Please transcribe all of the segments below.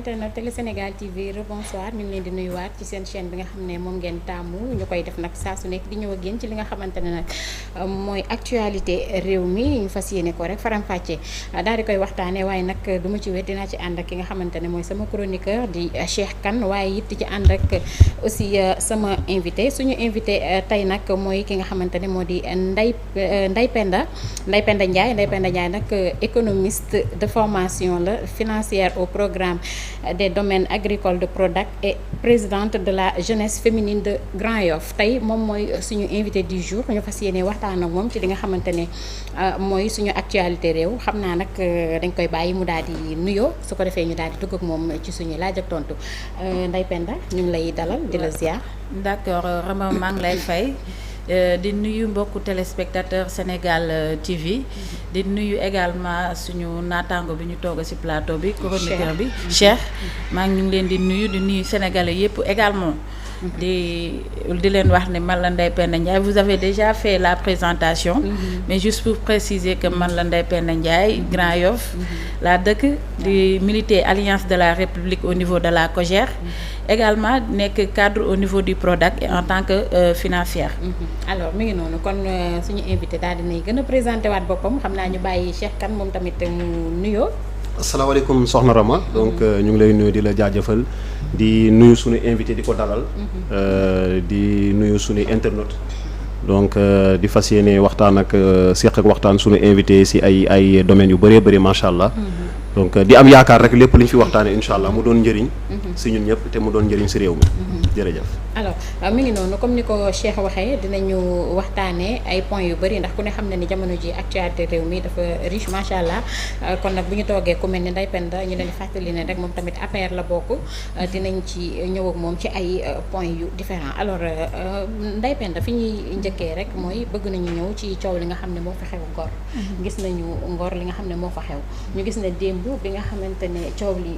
internet Télé Sénégal TV rebonsoir ñu ngi leen di nuyuwaat ci seen chaîne bi nga xam ne moom ngeen taamu ñu koy def nag saa su nekk di ñëw ak yéen ci li nga xamante ne nag mooy actualité réew mi ñu fas yéene ko rek faram-fàccee daal di koy waxtaanee waaye nag du ma ci wet dinaa ci ànd ak ki nga xamante ne mooy sama chroniqueur di Cheikh Kane waaye it ci ànd ak aussi sama invité suñu invité tey nag mooy ki nga xamante ne moo di Ndeye Penda Ndiaye nag économiste de formation la financière au programme des domaines agricoles de Prodac et présidente de la jeunesse féminine de Grand Yoff tey moom mooy suñu invité du jour ñu fas yéene waxtaan ak moom ci li nga xamante ne mooy suñu actualité réew xam naa nag dañ koy bàyyi mu daal di nuyoo su ko defee ñu daal di dugg ak moom ci suñu laaj ak tontu Ndeye Penda ñu ngi lay dalal di la ziar. D'accord Rama maa ngi lay fay. Di nuyu mbokku téléspectateur Sénégal TV di nuyu également suñu naataango bi ñu toog ci plateau bi chroniqueur bi Cheikh maa ngi ñu leen di nuyu sénégalais yépp également di leen wax ne man la Ndeye Penda Ndiaye vous avez déjà fait la présentation mais juste pour préciser que man la Ndeye Penda Ndiaye Grand Yoff laa dëkk di militer Alliance de la République au niveau de la COJER également nekk cadre au niveau du Prodac et en tant que financière. Alors mi ngi noonu kon suñu invité daal dinay gën a présenté waat boppam xam naa ñu bàyyi Cheikh Kane moom tamit mu nuyoo. asalaamaaleykum soxna Rama donc ñu ngi lay nuyu di la jaajëfal di nuyu suñu invité di ko dalal. di nuyu suñu internaute. donc di fas yéene waxtaan ak seq ak waxtaan suñu invité si ay domaines yu bëree bëri macha allah. donc di am yaakaar rek lépp li ñu fi waxtaanee incha allah mu doon njëriñ. si ñun ñëpp te mu doon njëriñ si réew mi. jërëjëf. alors mi ngi noonu comme ni ko Cheikh waxee dinañu waxtaanee ay points yu bëri ndax ku ne xam na ni jamono ji actualité réew mi dafa riche macha allah kon nag bu ñu toogee ku mel ni Ndeye Penda ñu leen di fàttali ne rek moom tamit APR la bokk dinañ ci ñëw ak moom ci ay points yu différents alors Ndeye Penda fi ñuy njëkkee rek mooy bëgg nañu ñëw ci coow li nga xam ne moo fa xew Ngor. gis nañu Ngor li nga xam ne moo fa xew ñu gis ne démb bi nga xamante ne coow li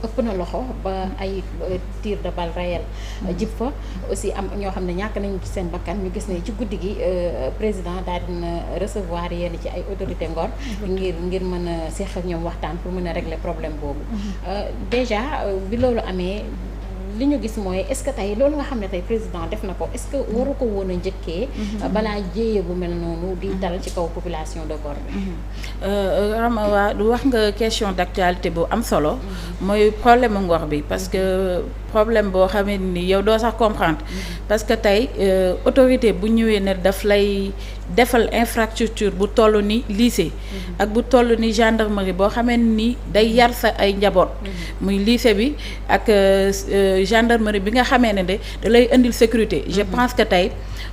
ëpp na loxo ba ay tir de balle réel jib fa aussi am ñoo xam ne ñàkk nañu ci seen bakkan ñu gis ne ci guddi gi président daal dina recevoir yenn ci ay autorité Ngor ngir mën a seq ak ñoom waxtaan pour mën a régler problème boobu déjà bi loolu amee li ñu gis mooy est-ce que tey loolu nga xam ne tey président def na ko est-ce que waru ko woon a njëkkee balaa jéeye bu mel noonu di dal ci kaw population de Ngor bi. Rama waa wax nga question d'actualité bu am solo mooy problème Ngor bi parce que problème boo xamee ni yow doo sax comprendre parce que tey autorité bu ñëwee ne daf lay defal infrastructure bu toll ni lycée ak bu toll ni gendarmerie boo xamee ni day yar sa ay njaboot muy lycée bi ak gendarmerie bi nga xamee ne da lay indil sécurité je pense que tey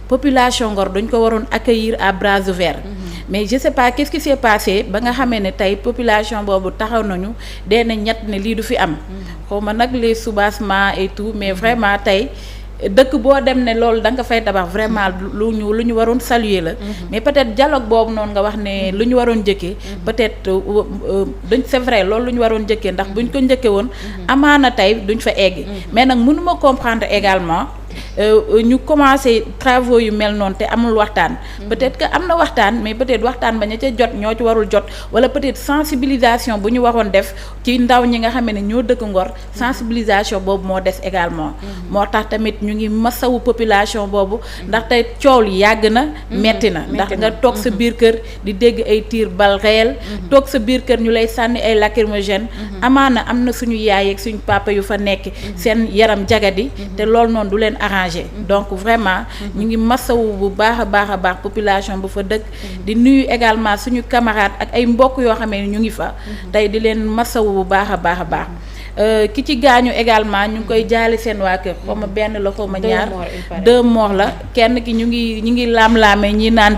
population Ngor dañ ko waroon accueillir à bras ouverts mais je sais pas qu'est-ce qui s'est passé ba nga xamee ne tey population boobu taxaw nañu dee na ñett ne lii du fi am xaw ma nag les soubassements et tout mais vraiment tey dëkk boo dem ne loolu da nga fay tabax vraiment lu ñu waroon saluer la mais peut-être dialogue boobu noonu nga wax ne lu ñu waroon njëkkee peut-être duñ c'est vrai loolu lu ñu waroon njëkkee ndax buñ ko njëkkee woon amaana tey duñ fa egg mais nag mënuma comprendre également ñu commencé travaux yu mel noonu te amul waxtaan peut-être que am na waxtaan mais peut-être waxtaan ba ña ca jot ñoo ci warul jot wala peut-être sensibilisation bu ñu waroon def ci ndaw ñi nga xam ne ñoo dëkk Ngor sensibilisation boobu moo des également moo tax tamit ñu ngi masawu population boobu ndax tey coow li yàgg na metti na ndax nga toog sa biir kër di dégg ay tir balle réel toog sa biir kër ñu lay sànni ay lacrymogène amaana am na suñu yaay ak suñu papa yu fa nekk seen yaram jagadi te loolu noonu du leen arrangé donc vraiment ñu ngi masawu bu baax a baax population bu fa dëkk di nuyu également suñu camarade ak ay mbokk yoo xamee ni ñu ngi fa tey di leen masawu bu baax a baax ki ci gaañu également ñu ngi koy jaale seen waa kër xaw ma benn la xaw ma ñaar 2 morts la kenn ki ñu ngi laam-laamee ñi naan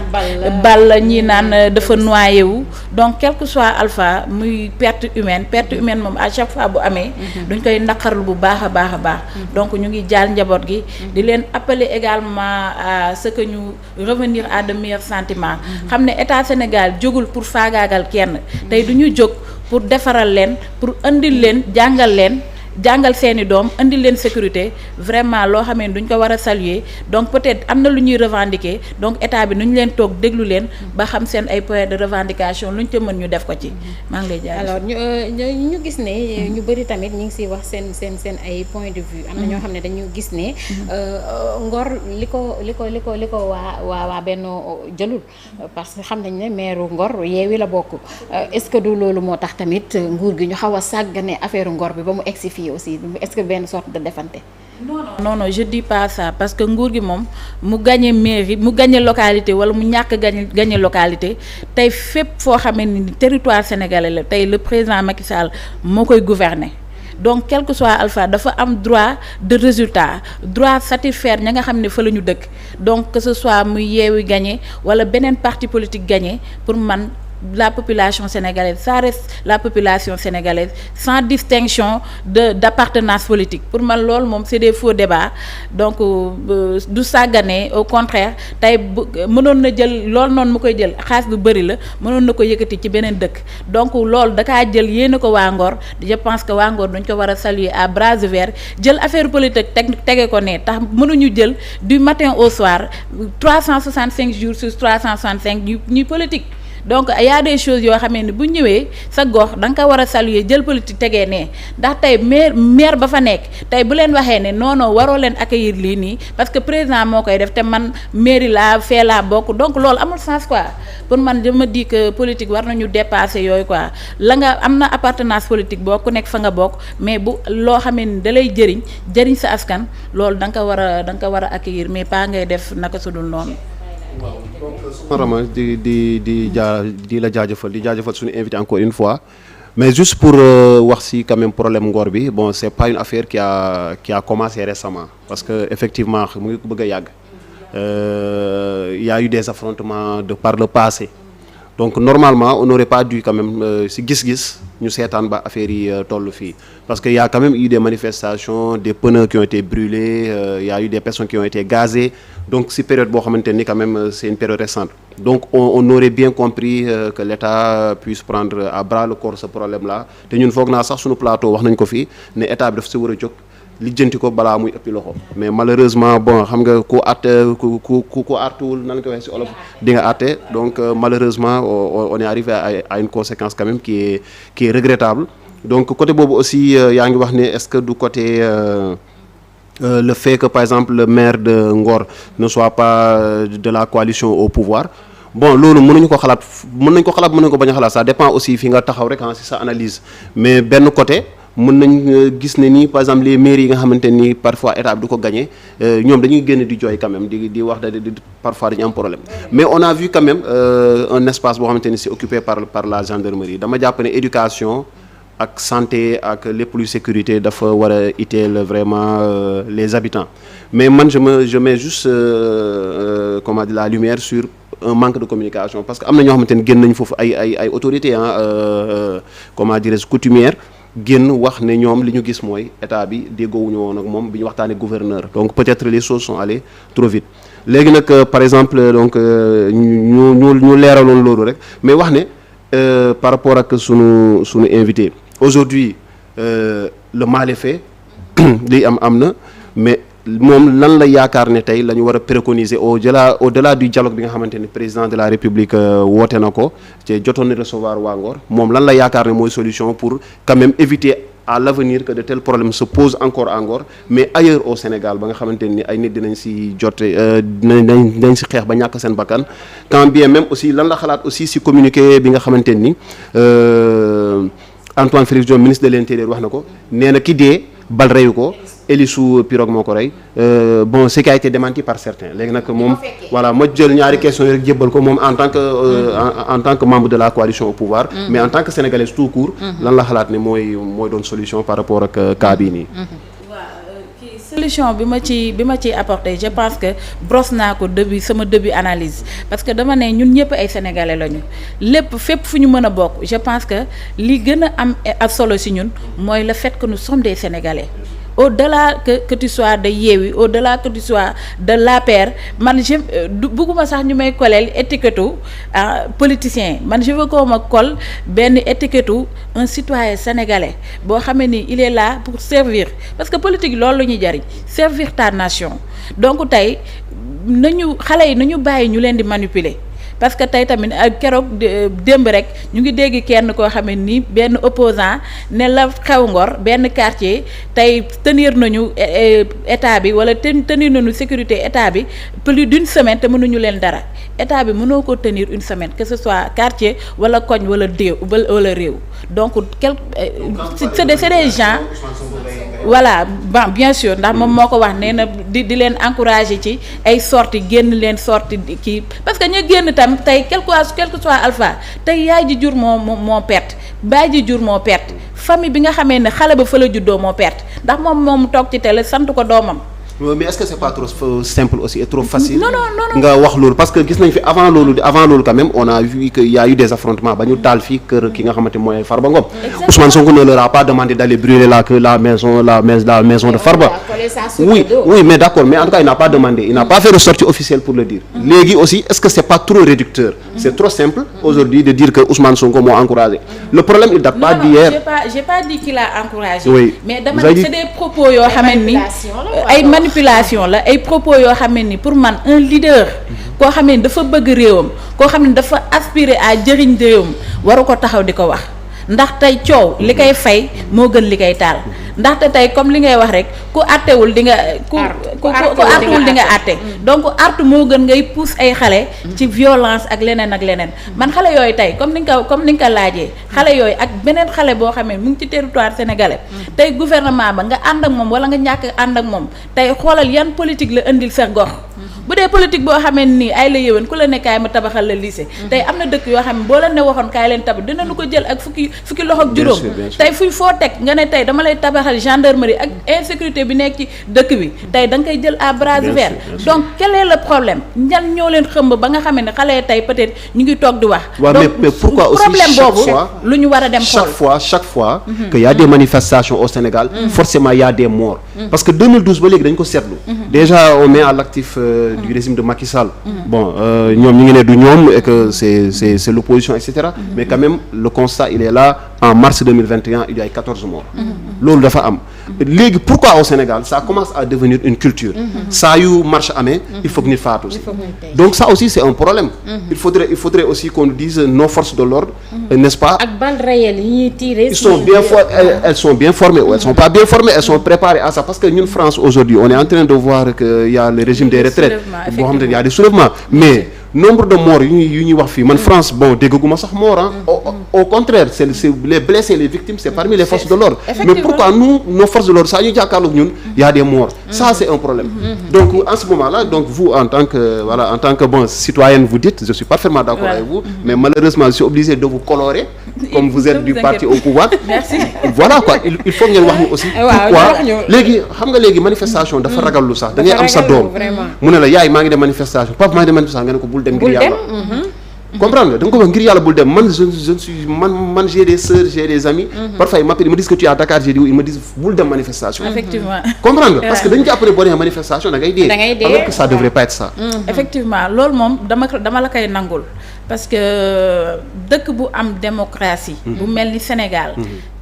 bal la ñi naan dafa noyé wu donc quel que soit alpha muy perte humaine moom à chaque fois bu amee duñ koy naqarlu bu baax a baax donc ñu ngi jaal njaboot gi di leen appeler également à ce que ñu revenir à de meilleurs sentiments xam ne état Sénégal jógul pour faagaagal kenn tey du ñu jóg pour defaral leen pour indil leen jàngal leen jàngal seeni doom indi leen sécurité vraiment loo xam ne duñ ko war a saluer donc peut-être am na lu ñuy revendiquer donc état bi nuñ leen toog déglu leen ba xam seen ay points de revendication luñ ca mën ñu def ko ci maa ngi lay jaay. alors ñu gis ne ñu bëri tamit ñu ngi siy wax seen ay point de vue am na ñoo xam ne dañu gis ne Ngor li ko waa Benno jëlul parce que xam nañ ne maire Ngor Yewwi la bokk est-ce que du loolu moo tax tamit nguur gi ñu xaw a sàggane affaire Ngor bi ba mu egsi fii aussi est-ce que benn sorte de défante. non je dis pas ça parce que nguur gi moom mu gagné mairie mu gagné localité wala mu ñàkk gagné localité tey fépp foo xamee ni territoire sénégalais la tey le président Macky Sall moo koy gouverner. donc quel que soit Alpha dafa am droit de résultat droit satisfaire ña nga xam ne fa la ñu dëkk donc que ce soit muy Yewwi gagné wala beneen parti politique gagné pour man la population sénégalaise ça reste la population sénégalaise sans distinction d'appartenance politique pour man loolu moom c'est des faux débats donc du sàggane au contraire tey mënoon na jël loolu noonu mu koy jël xaalis bu bëri la mënoon na ko yëkkati ci beneen dëkk donc loolu dakaa jël yéena ko waa Ngor je pense que waa Ngor dañ ko war a saluer à bras ouverts jël affaire politique tege ko ne tax mënuñu jël du matin au soir 365 jours sur 365 ñuy politique. donc y a des choses yoo xamee ne bu ñëwee sa gox da nga ko war a saluer jël politique tegee ne ndax tey maire ba fa nekk tey bu leen waxee ne non waroo leen accueillir lii nii parce que président moo koy def te man mairie laa fee laa bokk donc loolu amul sens quoi pour man je me dis que politique war nañu dépasser yooyu quoi la nga am na appartenance politique boo ku nekk fa nga bokk mais bu loo xamee ni da lay jëriñ sa askan loolu da nga ko war a accueillir mais pas ngay def naka sudul noonu. waaw donc soxna Rama di la jaajëfal suñu invité encore une fois mais juste pour wax si quand même problème Ngor bi bon c'est pas une affaire qui a commencé récemment parce que effectivement mu ngi ko bëgg a yàgg y a eu des affrontements de par le passé donc normalement on n'aurait pas dû quand même si gis-gis ñu seetaan ba affaire yi toll fii parce que y a quand même eu des manifestations des pneus qui ont été brûlés y a eu des personnes qui ont été gazées donc si période boo xamante ni quand même c'est une période récente donc on aurait bien compris que l'État puisse prendre à bras le corps ce problème là te ñun foog naa sax suñu plateau wax nañ ko fii ne état bi daf si war a jóg lijjanti ko balaa muy ëppi loxo mais malheureusement bon xam nga ku artuwul nan la ko waxee ci olof di nga àtte donc malheureusement on est arrivé à une conséquence quand même qui est regrettable donc côté boobu aussi yaa ngi wax ne est-ce que du côté le fait que par exemple le maire de Ngor ne soit pas de la coalition au pouvoir bon loolu mën nañu ko xalaat mën nañu ko bañ a xalaat ça dépend aussi fi nga taxaw rek ci sa analyse mais benn côté mën nañ gis ne nii par exemple les mairies yi nga xamante ni parfois état bi du ko gagné ñoom dañuy génn di jooy quand même di wax parfois dañu am problème mais on a vu quand même un espace boo xamante ni c'est occupé par la gendarmerie dama jàpp ne éducation ak santé ak lépp luy sécurité dafa war a itteel vraiment les habitants mais man je mets juste comment dire la lumière sur un manque de communication parce que am na ñoo xamante ni génn nañu foofu ay autorités comment dirais-je coutumières génn wax ne ñoom li ñu gis mooy état bi déggoowuñu woon ak moom bi ñu waxtaanee gouverneur donc peut-être les choses sont allées trop vite léegi nag par exemple donc ñu leeraloon loolu rek mais wax ne par rapport ak sunu invité aujourd'hui le mal est fait li am na mais moom lan la yaakaar ne tey la ñu war a préconiser au-delà du dialogue bi nga xamante ne président de la République woote na ko te jotoon na recevoir waa Ngor moom lan la yaakaar ne mooy solution pour quand même éviter à l'avenir que de tels problèmes se posent encore à Ngor mais ailleurs au Sénégal ba nga xamante ni ay nit dinañ si jote dinañ si xeex ba ñàkk seen bakkan quand bien même aussi lan la xalaat aussi si communiqué bi nga xamante ni Antoine Félix Diome ministre de l'Intérieur wax na ko nee na ki dee bal reyu ko hélice pirogue moo ko rey bon ce qui a été démenti par certains léegi nag moom voilà ma jël ñaari questions yi rek jébbal ko moom en tant que membre de la coalition au pouvoir mais en tant que sénégalaise tout court lan la xalaat ne mooy doon solution par rapport ak cas bii nii solution bi ma ciy apporté je pense que brosse naa ko sama début analyse parce que dama ne ñun ñëpp ay sénégalais lañu lépp fépp fu ñu mën a bokk je pense que li gën a am solo ci ñun mooy le fait que nous sommes des sénégalais au-delà que tu sois de Yewwi, au-delà que tu sois de l'APR, man je bëgguma sax ñu may koleel étiquette politicien, man je veux qu'on me colle benn étiquette un citoyen sénégalais boo xamee ni il est là pour servir, parce que politique loolu la ñuy jariñ, servir ta nation. Donc tey nañu xale yi nañu bàyyi ñu leen di manipuler. Parce que tey tamit ak keroog démb rek ñu ngi dégg kenn koo xam ne nii benn opposant ne la xew Ngor benn quartier tey tenir nañu état bi wala tenir nañu sécurité état bi plus d'une semaine te mënuñu leen dara état bi mënoo ko tenir une semaine que ce soit quartier wala koñ wala wala réew. Donc c'est des gens voilà bon bien sûr ndax moom moo ko wax nee na di leen encourager ci ay sorties génn leen sortie kii parce que ñu génn tam tey quel que soit alpha tey yaay ji jur moo perte baay ji jur moo perte famille bi nga xamee ne xale ba fa la juddoo moo perte ndax moom toog ci télé sant ko doomam. mais est-ce que c'est pas trop simple aussi et trop facile. non nga wax loolu parce que gis nañ fi avant loolu quand même on a vu que y a eu des affrontements ba ñu taal fii kër ki nga xamante mooy Farba Ngom. Ousmane Sonko ne leur a pas demandé d'aller brûler la maison de Farba. oui mais d'accord, mais en tout cas il n'a pas demandé, il n'a pas fait de sortie officielle pour le dire. Léegi aussi est-ce que c'est pas trop réducteur? C'est trop simple aujourd'hui de dire que Ousmane Sonko moo encouragé. Le problème il date pas d'hier. J'ai pas dit qu'il a encouragé. Oui. Mais dama c'est des propos yoo xam ni ay manipulation la ay propos yoo xam ni pour man un leader koo xam ne dafa bëgg réewam koo xam ne dafa aspirer à jëriñ réewam waru ko taxaw di ko wax ndax tey coow li koy fay moo gën li koy taal ndaxte tey comme li ngay wax rek ku àttewul di nga ku àttuwul di nga àtte donc artu moo gën ngay pousse ay xale ci violence ak leneen man xale yooyu tey comme ni nga ko laajee xale yooyu ak beneen xale boo xamee mu ngi ci territoire sénégalais tey gouvernement ba nga ànd ak moom wala nga ñàkk ànd ak moom tey xoolal yan politique la indil sa gox bu dee politique boo xamee nii ay la yéwén ku la ne kaay ma tabaxal la lycée tey am na dëkk yoo xam ne boo leen ne waxoon kaay leen tabax dinañu ko jël ak fukki loxo ak juróom tey fuy foo teg nga ne tey dama lay tabaxal gendarmerie ak insécurité bi nekk ci dëkk bi tey da nga koy jël à bras ouverts donc quel est le problème ñan ñoo leen xëmb ba nga xamee ne xale yi tey peut-être ñu ngi toog di wax mais pourquoi aussi problème boobu lu ñu war a dem xool chaque fois que y a des manifestations au Sénégal forcément y a des morts parce que 2012 ba léegi dañ ko seetlu déjà on met à l'actif du régime de Macky Sall. Bon ñoom ñu ngi ne du ñoom et que c'est l'opposition et cetera mais quand même le constat il est là. En mars 2021 il y a 14 morts. Loolu dafa am. Léegi pourquoi au Sénégal ça commence à devenir une culture. saa yu marche amee il faut que nit faatu aussi. Donc ça aussi c'est un problème. Il faudrait aussi qu'on nous dise nos forces de l'ordre n'est-ce pas. ak balles réelles yi ñuy tirer. Ils sont bien elles sont bien formées ou elles sont pas bien formées, elles sont préparées à ça parce que ñun France aujourd'hui on est en train de voir que il y a le régime des retraites. boo xam ne il y a des soulèvements mais. Nombre de morts yu ñuy wax fii man France bon dégguma sax mort au contraire c'est les blessés les victimes c'est parmi les forces de l'ordre mais pourquoi nous nos forces de l'ordre saa ñu jàkkaarloog ñun y a des morts ça c'est un problème donc en ce moment-là donc vous en tant que bon citoyenne vous dites je suis parfaitement d'accord avec vous mais malheureusement je suis obligé de vous colorer comme vous êtes du parti au pouvoir voilà quoi il faut ngeen wax ñu aussi pourquoi léegi xam nga léegi manifestation dafa ragallu sax da ngay am sa doom mu ne la yaay maa ngi dem manifestation papa maa ngi dem manifestation nga ne ko bul dem ngir yàlla comprendre nga da nga ko wax ngir yàlla bul dem man je suis man j'ai des sœurs j'ai des amis parfois ils m'appellent ils me disent que tu es à Dakar j'ai dit ils me disent bul dem manifestation effectivement comprendre nga parce que dañu jàpp ne boo demee manifestation da ngay dee alors que ça devrait pas être ça effectivement loolu moom dama la koy nangul parce que dëkk bu am démocratie bu mel ni Sénégal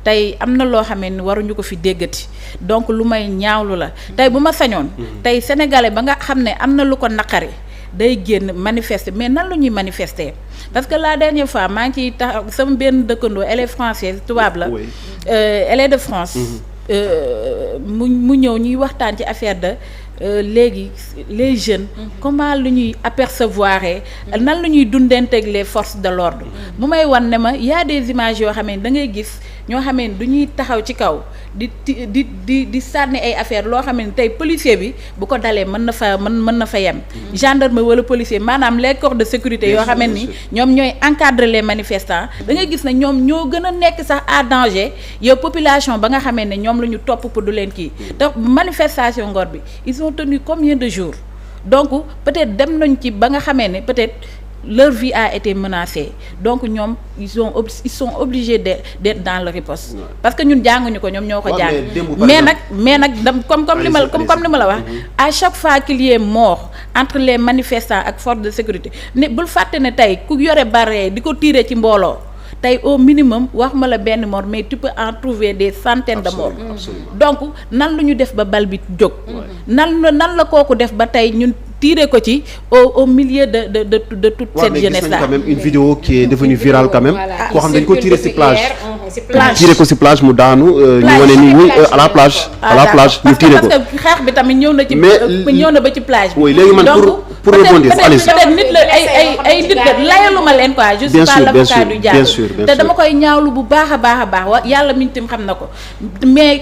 tey am na loo xamee ni waruñu ko fi déggati donc lu may ñaawlu la tey bu ma sañoon tey sénégalais ba nga xam ne am na lu ko naqari day génn manifester mais nan la ñuy manifester parce que la dernière fois maa ngi ciy tax sama benn dëkkandoo elle est française tubaab la elle est de France mu ñëw ñuy waxtaan ci affaire de léegi les jeunes comment lu ñuy apercevoir nan la ñuy dundanteeg les forces de l'ordre bu may wan ne ma y a des images yoo xam ne da ngay gis ñoo xam ne du ñuy taxaw ci kaw di sànni ay affaire loo xam ne tey policier bi bu ko dalee mën na fa yem gendarme wala policier maanaam les corps de sécurité yoo xam ne ni ñoom ñooy encadrer les manifestants da ngay gis ne ñoom ñoo gën a nekk sax à danger yow population ba nga xamee ne ñoom la ñu topp pour du leen kii te manifestation Ngor bi ils ont tenu combien de jours donc peut-être dem nañ ci ba nga xamee ne peut-être leur vie a été menacée donc ñoom ils sont obligés d'être dans le riposte parce que ñun jànguñu ko ñoom ñoo ko jàng mais nag comme li ma la wax à chaque fois qu'il y ait mort entre les manifestants ak force de sécurité ne bul fàtte ne tey ku yore barre di ko tirer ci mbooloo tey au minimum wax ma la benn mort mais tu peux en trouver des centaines de morts donc nan lu ñu def ba bal bi jóg nan la kooku def ba tey ñun tirer ko ci au milieu de toute cette jeunesse là. Quand même une vidéo qui est devenue virale quand même. koo xam dañ ko tirer ci plage. tirer ko ci plage mu daanu. ñu wane ni oui à la plage. ñu tirer ko parce que xeex bi tamit ñëw na ci. ñëw na ba ci plage bi. oui léegi man pour rebondir allez-y. peut-être nit la ay nit la layaluma leen quoi. je suis pas l'avocat du diable te dama koy ñaawlu bu baax a baax yàlla mi tam xam na ko mais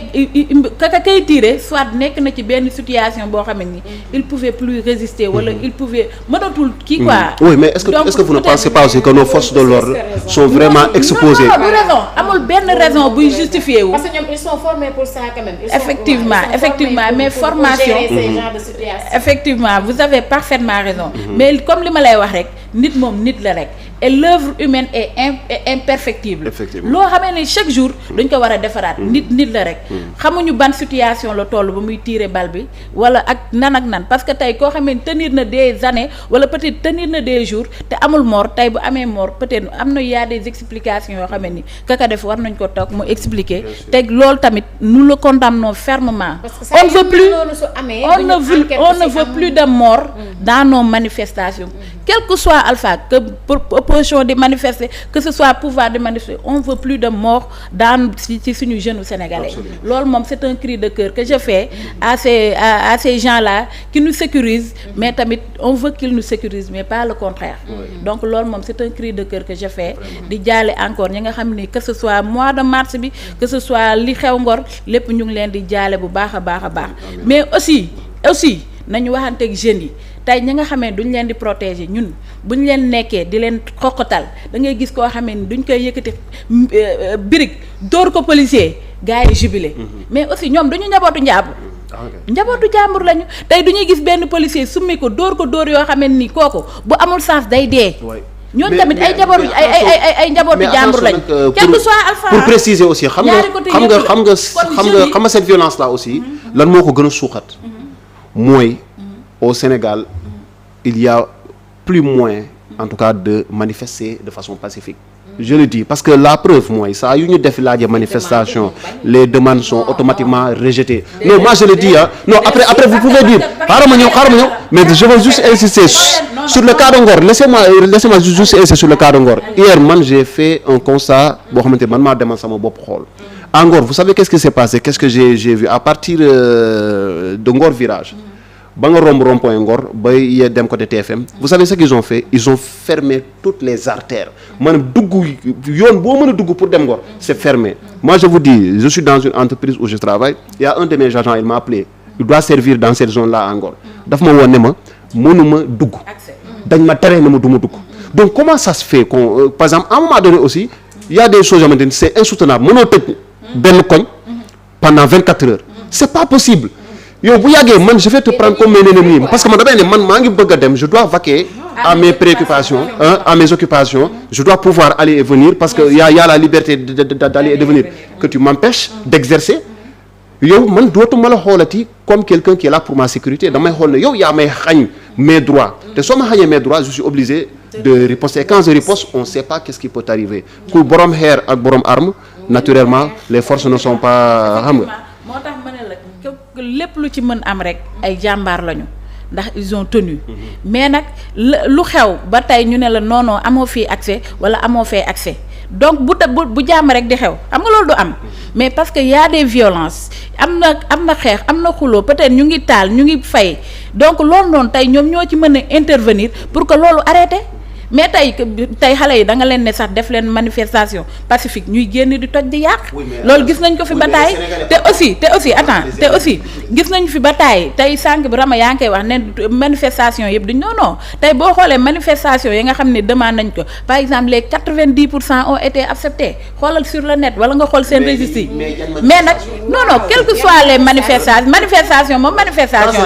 kay tirer soit nekk na ci benn situation boo xam ne il pouvait plus résister. wala il pouvait mënatul kii quoi. oui mais est-ce que vous ne pensez pas aussi que nos forces de l'ordre sont vraiment exposées. non raison amul benn raison buy justifier wu. parce que ñoom ils sont formés pour ça quand même. effectivement mais formation. pour gérer ce genre de situation. effectivement vous avez parfaitement raison. mais comme li ma lay wax rek nit moom nit la rek. et l'œuvre humaine est imperfectible. loo xamee ne chaque jour dañ ko war a defaraat. nit la rek. xamuñu ban situation la toll ba muy tirer bal bi wala ak nan parce que tey koo xamee tenir na des années wala peut-être tenir na des jours te amul mort tey bu amee mort peut-être am na y a des explications yoo xamee ni kaka def war nañ ko toog mu expliquer te loolu tamit nous le condamnons fermement. on ne veut plus de mort dans nos manifestations. quel que soit Alpha que opposition de manifester que ce soit pouvoir de manifester on veut plus de mort dans ci suñu jeunes sénégalais. loolu moom c'est un cri de cœur que je fais à ces gens-là qui nous sécurisent mais tamit on veut qu'ils nous sécurisent mais pas le contraire. donc loolu moom c'est un cri de cœur que je fais di jaale encore ñi nga xam ni que ce soit mois de mars bi que ce soit li xew Ngor lépp ñu ngi leen di jaale bu baax a baax mais aussi nañu waxanteeg jeunes yi. tey ñi nga xamee duñ leen di protéger ñun buñ leen nekkee di leen xoqatal da ngay gis koo xamee ni duñ koy yëkkati birig dóor ko policier gars yi jubilé mais aussi ñoom duñu njabootu jàmbur lañu tey du ñuy gis benn policier summi ko dóor yoo xamee ni kooku bu amul sens day dee. ñooñu tamit ay njabootu jàmbur lañu. quel que soit Alpha pour préciser aussi xam nga cette violence là aussi. lan moo ko gën a suuxat. mooy au Sénégal il y a plus moyen en tout cas de manifester de façon pacifique. je le dis parce que la preuve mooy saa yu ñu def laajee manifestation les demandes sont automatiquement rejetées. non moi je le dis non après vous pouvez dire xaaral ma ñëw mais je veux juste insister sur le cas de Ngor laissez-moi juste insister sur le cas de Ngor. hier man j'ai fait un constat boo xamante man maa demal sama bopp xool. à Ngor vous savez qu'est-ce qui s'est passé qu'est-ce que j'ai vu à partir de Ngor virage. ba nga romb rond-point Ngor ba yee dem côté TFM vous savez ce qu'ils ont fait ils ont fermé toutes les artères maanaam dugg yoon boo mën a dugg pour dem Ngor c'est fermé. moi je vous dis je suis dans une entreprise où je travaille il y a un de mes agents il m'a appelé il doit servir dans cette zone là à Ngor daf ma woon ne ma mënuma dugg dañ ma tere ne ma du ma dugg donc comment ça se fait qu'on par exemple à un moment donné aussi il y a des choses yoo xamante ni c'est insoutenable mënoo tëj benn koñ pendant 24 heures c'est pas possible. yow bu yàggee man je vais te prendre comme un ennemi parce que man damay ne man maa ngi bëgg a dem je dois vaquer à mes préoccupations à mes occupations je dois pouvoir aller et venir parce que y a la liberté d'aller et de venir que tu m'empêches d'exercer yow man dootuma la xoolati comme quelqu'un qui est là pour ma sécurité damay xool ne yow yaa may xañ mes droits te soo ma xañee mes droits je suis obligé de riposter et quand je riposte on sait pas qu'est-ce qui peut arriver ku borom xeer ak borom arme naturellement les forces ne sont pas xam nga. moo tax ma ne la lépp lu ci mën am rek ay jàmbaar lañu ndax ils ont tenu mais nag lu xew ba tey ñu ne la non amoo fii accès wala amoo fee accès donc bu jàmm rek di xew xam nga loolu du am mais parce que y a des violences am na xeex am na xuloo peut-être ñu ngi taal ñu ngi fay donc loolu noonu tey ñoom ñoo ci mën a intervenir pour que loolu arrêté mais tey xale yi da nga leen ne sax def leen manifestation pacifique ñuy génn di toj di yàq loolu gis nañ ko fi ba taay te aussi gis nañ fi ba taay tey sànq bi Rama yaa ngi koy wax ne manifestation yëpp duñ non tey boo xoolee manifestation yi nga xam ne demande nañ ko par exemple les 90% ont été acceptés xoolal sur le net wala nga xool seen registre yi mais nag non quel que soit les manifestation moom manifestation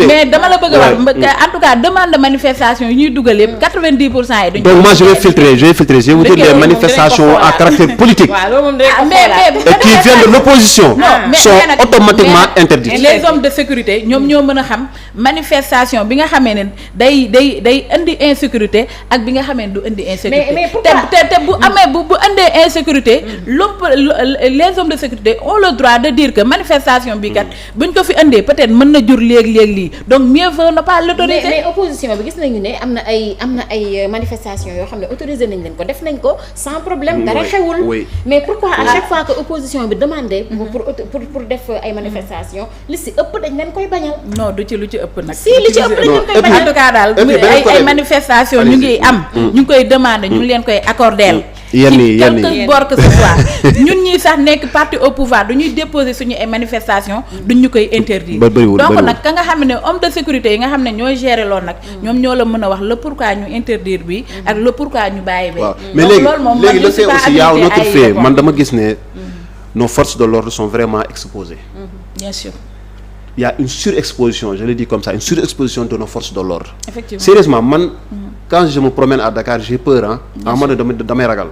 mais dama la bëgg a wax tout cas demande de manifestation yi ñuy dugal yëpp 90% yi. donc moi je vais filtrer je vais vous dire les manifestations à caractère politique. qui viennent de l'opposition sont automatiquement interdites. les hommes de sécurité ñoom ñoo mën a xam manifestation bi nga xamee ne day indi insécurité ak bi nga xamee ne du indi insécurité. mais pourquoi te bu amee bu indee insécurité les hommes de sécurité ont le droit de dire que manifestation bi kat buñ ko fi indee peut-être mën na jur léeg-léeg lii donc mieux vaut ne pas l'autoriser. mais opposition bi gis nañu ne am na ay manifestation yoo xam ne autorisé nañ leen ko def nañ ko sans problème dara xewul. mais pourquoi à chaque fois que opposition bi demandé pour def ay manifestation li si ëpp dañ leen koy bañal. non du ci lu ci ëpp nag. si li ci ëpp dañ leen koy bañal. en tout cas daal ay manifestation ñu ngi am. ñu ngi koy demander ñu ngi leen koy accordeel. yenn quelque bord que ce soit ñun ñii sax nekk parti au pouvoir dañuy déposer suñu ay manifestation duñ ñu koy interdire. donc nag ka nga xam ne homme de sécurité yi nga xam ne ñooy gérer loolu nag ñoom ñoo la mën a wax le pourquoi ñu interdire bi ak le pourquoi ñu bàyyi bi. mais léegi le fait aussi y a un autre fait man dama gis ne nos forces de l'ordre sont vraiment exposées. bien sûr. Il y a une surexposition, je le dis comme ça, une surexposition de nos forces de l'ordre. Effectivement. Sérieusement, man, quand je me promène à Dakar, j'ai peur, hein. En mode damay ragal.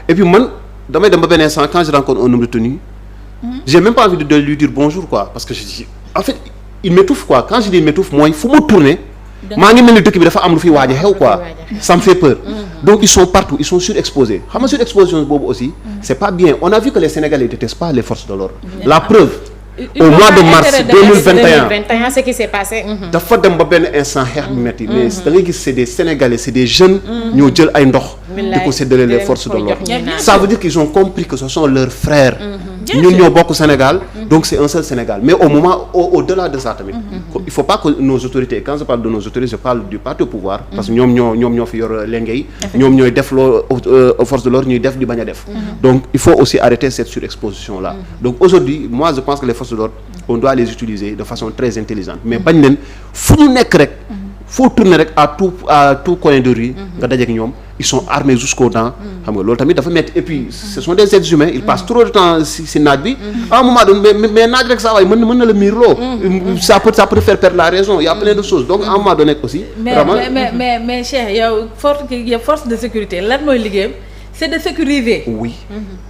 Et puis man, damay dem ba benn instant quand je rencontre un homme de tenue, j'ai même pas envie de lui dire bonjour quoi, parce que en fait, il m'étouffe quoi. Quand je dis il m'étouffe, moi, il faut me tourner. maa ngi mel ni dëkk bi dafa am lu fi waaj a xew quoi. Ça me fait peur. Donc ils sont partout, ils sont surexposés. Xam nga surexposition boobu aussi, c'est pas bien. On a vu que les Sénégalais ne détestent pas les forces de l'ordre. La preuve. Au mois de mars 2021 ce qui s'est passé. dafa dem ba benn instant xeex bi metti mais da ngay gis c'est des Sénégalais c'est des jeunes. ñoo jël ay ndox. di ko séddale les forces de l'ordre. Ça veut dire qu'ils ont compris que ce sont leurs frères. ñun ñoo bokk Sénégal. donc c'est un seul Sénégal mais au-delà de ça tamit. il faut pas que nos autorités quand je parle de nos autorités je parle du parti au pouvoir. parce que ñoom ñoo fi yor lengay. ñoom ñooy def loo forces de l'ordre ñuy def di bañ a def. donc il faut aussi arrêter cette surexposition là. donc aujourd'hui moi je pense que les forces de l'ordre on doit les utiliser de façon très intelligente mais bañ leen fu ñu nekk rek faut tourner rek à tout coin de rue nga dajeek ñoom ils sont armés jusqu'aux dents xam nga loolu tamit dafa metti et puis ce sont des êtres humains ils passent trop de temps si naaj bi à un moment donné mais naaj rek saa waay mën na la miir loo ça peut faire perdre la raison il y a plein de choses donc à un moment donné aussi mais Cheikh yow force de sécurité lan mooy liggéeyam c'est de sécuriser. Oui.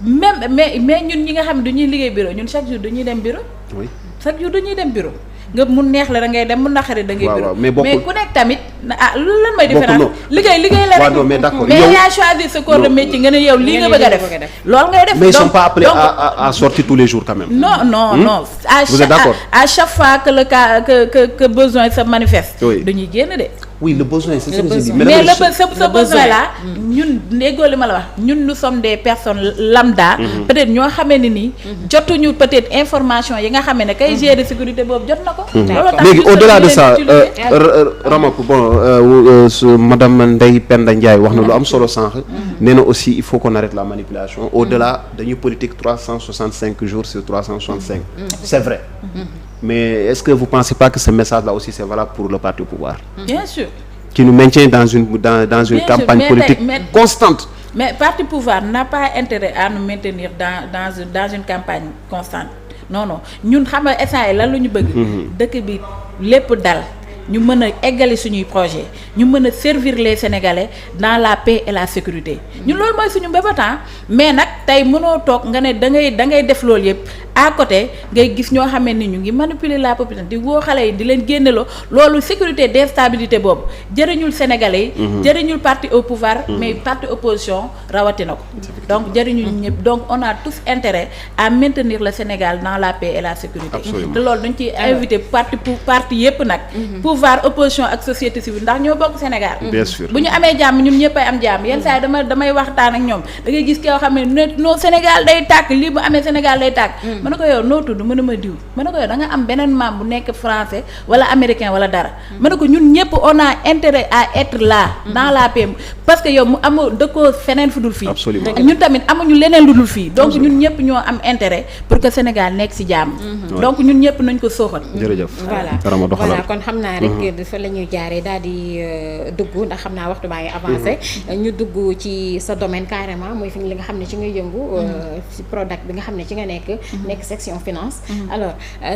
Même mais ñun ñi nga xam ne dañuy liggéey bureau ñun chaque jour dañuy dem bureau. Oui. Chaque jour dañuy dem bureau. nga mun neex la da ngay dem mun naqari da ngay bureau. mais ku nekk tamit lan mooy différence. liggéey la rek. non mais d'accord mais yaa choisir ce corps de métier nga ne yow lii nga bëgg a def. loolu ngay def mais ils sont pas appelés à sortir tous les jours quand même. non. Vous êtes d'accord? À chaque fois que le cas que besoin se manifeste. dañuy génn de. Oui, le besoin, c'est ce que je dis. Mais ce besoin-là, ñun déggoo li ma la wax ñun nous sommes des personnes lambda. Peut-être ñoo xamee ne nii. jotuñu peut-être information yi nga xamee ne kay gérer sécurité boobu jot na ko. léegi au-delà de ça Rama madame Ndeye Penda Ndiaye wax na lu am solo sànq. nee na aussi il faut qu'on arrête la manipulation. Au-delà dañuy politique 365 jours sur 365. C'est vrai. Mais est-ce que vous pensez pas que ce message-là aussi c'est valable pour le parti au pouvoir? Bien sûr. Qui nous maintient dans une campagne politique constante. Mais parti pouvoir n'a pas intérêt à nous maintenir dans une campagne constante. Non ñun xam nga instant yi lan la ñu bëgg. dëkk bi lépp dal. ñu mën a eggali suñuy projet ñu mën a servir les Sénégalais dans la paix et la sécurité ñun loolu mooy suñu mbébétaan mais nag tey mënoo toog nga ne da ngay def loolu yëpp à côté ngay gis ñoo xamee ni ñu ngi manipuler la population di woo xale yi di leen génneloo loolu sécurité d'instabilité boobu jëriñul Sénégalais yi jëriñul parti au pouvoir mais parti opposition rawatina ko donc jëriñul ñëpp donc on a tous intérêt à maintenir le Sénégal dans la paix et la sécurité te loolu dañ ciy invité parti yëpp nag pouvoir opposition ak société civile ndax ñoo bokk Sénégal. Bien sûr. bu ñu amee jàmm ñun ñëppay am jàmm yenn saa yi damay waxtaan ak ñoom da ngay gis koo xam ne non Sénégal day tàkk lii bu amee Sénégal day tàkk. mën na ko yow noo tudd mën na ma diw mën na ko yow da nga am beneen membre bu nekk français wala américain wala dara. mën na ko ñun ñëpp on a intérêt à être là. dans la paix parce que yow mu amoo dëkkoo feneen fu dul fii. absolument ñun tamit amuñu leneen lu dul fii. donc ñun ñëpp ñoo am intérêt pour que Sénégal nekk ci jàmm. donc ñun ñëpp nañ ko sooxal. jërëjëf. voilà kon xam naa rek dafa la ñuy jaaree daal di dugg ndax xam naa waxtu baa ngi avancé ñu dugg ci sa domaine carrément mooy fi li nga xam ne ci ngay yëngu ci Prodac bi nga xam ne ci nga nekk section finance alors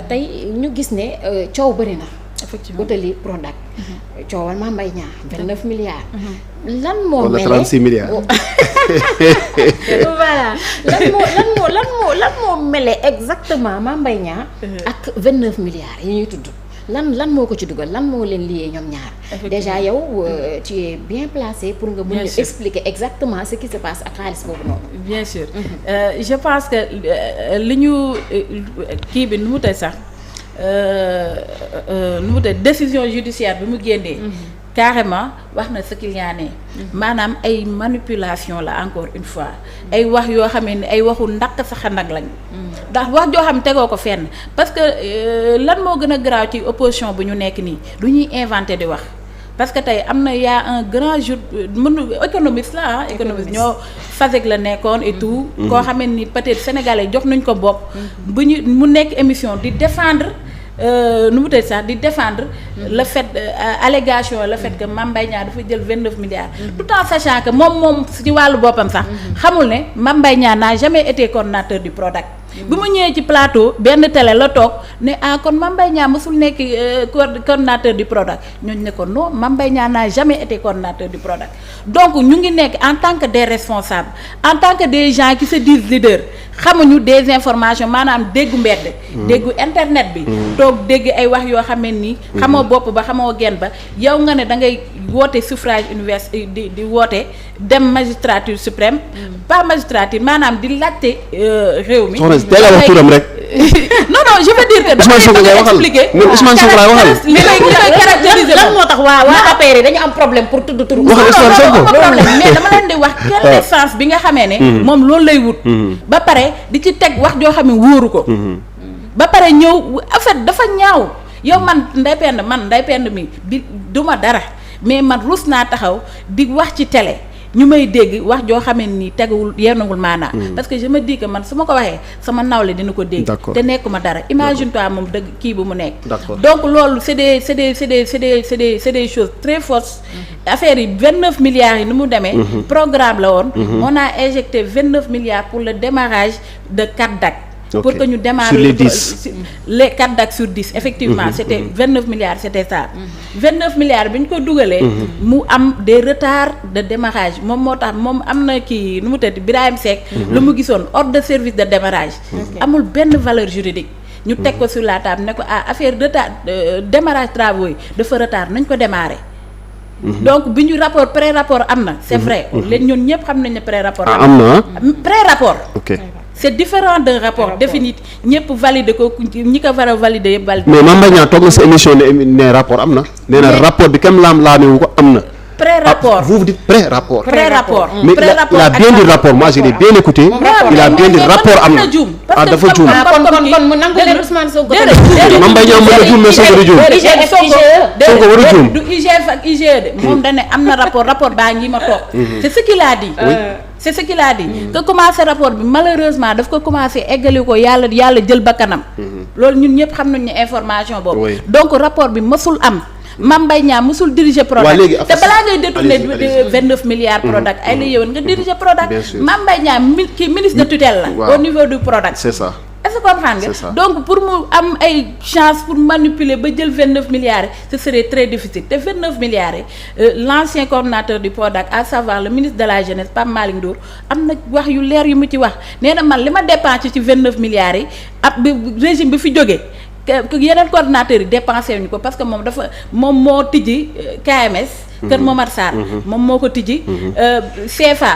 tey ñu gis ne coow bëri na effectivement utali Prodac. coowal Mame Mbaye Niang 29 milliards. lan moo wala mele 36 milliards. voilà lan moo mele exactement Mame Mbaye Niang ak 29 milliards yi ñuy tudd. lan moo ko ci dugal lan moo leen lié ñoom ñaar. déjà yow tu es bien placé pour nga mën ñu expliquer exactement ce qui se passe ak xaalis boobu noonu. bien sûr je pense que li ñu kii bi nu mu tey sax nu mu tey décision judiciaire bi mu génnee. carrément wax na ce qu'il y en est maanaam ay manipulation la encore une fois ay wax yoo xam ne ay waxu ndàq sax nag lañ. ndax wax joo xam tegoo ko fenn parce que lan moo gën a garaaw ci opposition bu ñu nekk nii du ñuy inventé di wax parce que tey am na yaa un grand jour économiste la économiste ñoo FASEG la nekkoon et tout. koo xam ne ni peut-être sénégalais jox nañ ko bopp. bu ñu mu nekk émission di défendre. nu mu tëdd sax di défendre le fait allégation le fait que Mame Mbaye Niang dafa jël 29 milliards tout en sachant que moom ci wàllu boppam sax xamul ne Mame Mbaye Niang n'a jamais été coordonnateur du Prodac. bi mu ñëwee ci plateau benn télé la toog ne kon Mame Mbaye Niang mësul nekk coordonnateur du Prodac ñooñu ne ko non Mame Mbaye Niang n'a jamais été coordonnateur du Prodac donc ñu ngi nekk en tant que des responsables en tant que des gens qui se disent leaders xamuñu des informations maanaam déggu mbedd déggu internet bi toog dégg ay wax yoo xam ne nii xamoo bopp ba xamoo genn ba yow nga ne da ngay woote suffrage universel di woote dem magistrature suprême pas magistrature maanaam di laajte réew mi tey la wax turam rek. non je veux dire que Ousmane Sonko ngay waxal man Ousmane Sonko laay waxal. li koy caractériser lan moo tax waa APR dañu am problème pour tudd tur. waxal Ousmane Sonko problème mais dama leen di wax quelle essence bi nga xamee ne moom loolu lay wut ba pare di ci teg wax joo xam ne wóoru ko ba pare ñëw en fait dafa ñaaw yow man Ndeye Penda mi bi duma dara mais man rus naa taxaw di wax ci télé ñu may dégg wax joo xam ne nii teguwul yennagul maanaa parce que je me dis que man su ma ko waxee sama nawle dina ko dégg te nekkuma dara imagine toi moom dëgg kii bu mu nekk donc loolu c'est des choses très fortes affaire yi 29 milliards yi ni mu demee programme la woon on a injecté 29 milliards pour le démarrage de 4 DAC pour que ñu démarrer sur les 10 les 4 DAC sur 10 effectivement c'était 29 milliards c'était ça 29 milliards bi ñu ko dugalee mu am des retards de démarrage moom moo tax moom am na kii nu mu tëdd Birahim Seck lu mu gisoon ordre de service de démarrage amul benn valeur juridique ñu teg ko sur la table ne ko affaire retard démarrage travaux yi dafa retard nañ ko démarrer donc bi ñu pré-rapport am na c'est vrai léegi ñun ñëpp xam nañ ne pré-rapport am na pré-rapport c'est différent d'un rapport définitif ñëpp validé ko ñi ko war a validé yëpp validé. mais Mame Mbaye Niang toog na sa émission ne rapport am na. nee na rapport bi kam laam-laamewu ko am na. pré-rapport vous dites pré-rapport. pré-rapport mais il a bien dit rapport moi je l'ai bien écouté. il a bien dit rapport am na. dafa juum kon mu nangu leen Ousmane Sonko. Mame Mbaye Niang mën na juum mais Sonko du juum. Sonko waru juum. du IGF ak IGE de. moom dañ ne am na rapport baa ngi ma toog. c'est ce qu'il a dit. c'est ce qu'il a dit que commencé rapport bi malheureusement daf ko commencé eggali ko yàlla jël bakkanam loolu ñun ñëpp xam nañ ne information boobu donc rapport bi mësul am Mame Mbaye Niang mësul diriger Prodac te balaa ngay détourner 29 milliards Prodac ay la yëwan nga diriger Prodac Mame Mbaye Niang kii ministre de tutelle la au niveau du Prodac c'est ça. est-ce que comprendre nga donc pour mu am ay chance pour manipuler ba jël 29 milliards ce serait très difficile te 29 milliards l'ancien coordonnateur du Prodac à savoir le ministre de la jeunesse Pape Malick Ndour am na wax yu leer yu mu ci wax nee na man li ma dépensé ci 29 milliards yi ab régime bi fi jógee yeneen coordonnateurs yi dépensé wuñu ko parce que moom moo tijji KMS Kër Momar Sarr moom moo ko tijji CFA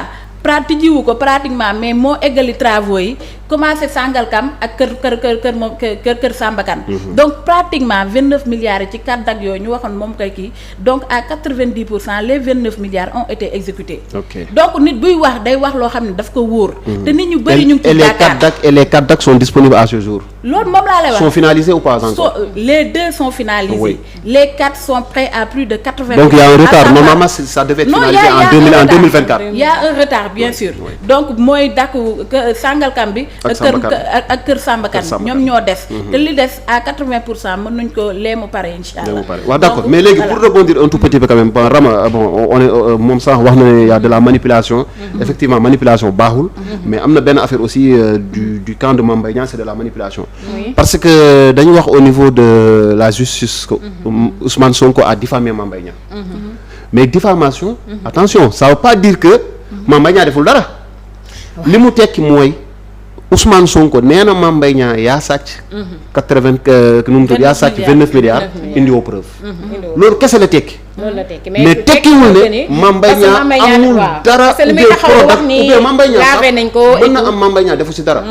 tijjiwu ko pratiquement mais moo eggali travaux yi commencé Sangalkam ak kër Sambakan donc pratiquement 29 milliards yi ci 4 DAC yooyu ñu waxoon moom koy kii donc à 90% les 29 milliards ont été exécutés donc nit buy wax day wax loo xam ne daf ko wóor te nit ñu bëri ñu ngi ci yaakaar et les 4 DAC sont disponibles à ce jour loolu moom laa lay wax sont finalisés ou pas encore les 2 sont finalisés les 4 sont prêts à plus de 80%. Donc il y a un retard normalement ça devait être finalisé en 2024 il y a un retard bien sûr donc mooy DAC Sangalkam bi ak Kër Sambakan ñoom ñoo des te li des à 80% mën nañ ko leemu pare incha allah waaw d'accord mais léegi pour rebondir un tout petit peu quand même bon Rama bon on est moom sax wax na ne y a de la manipulation effectivement manipulation baaxul mais am na benn affaire aussi du camp de Mame Mbaye Niang c'est de la manipulation parce que dañu wax au niveau de la justice que Ousmane Sonko a diffamé Mame Mbaye Niang. Mais diffamation attention ça veut pas dire que Mame Mbaye Niang deful dara. li mu tekki mooy Ousmane Sonko nee na Mame Mbaye Niang yaa sàcc. 29 milliards indi woo preuve. loolu kese la tekki. mais tekkiwul ne Mame Mbaye Niang amul dara ou bien Mame Mbaye Niang sax mën na am Mame Mbaye Niang defu si dara.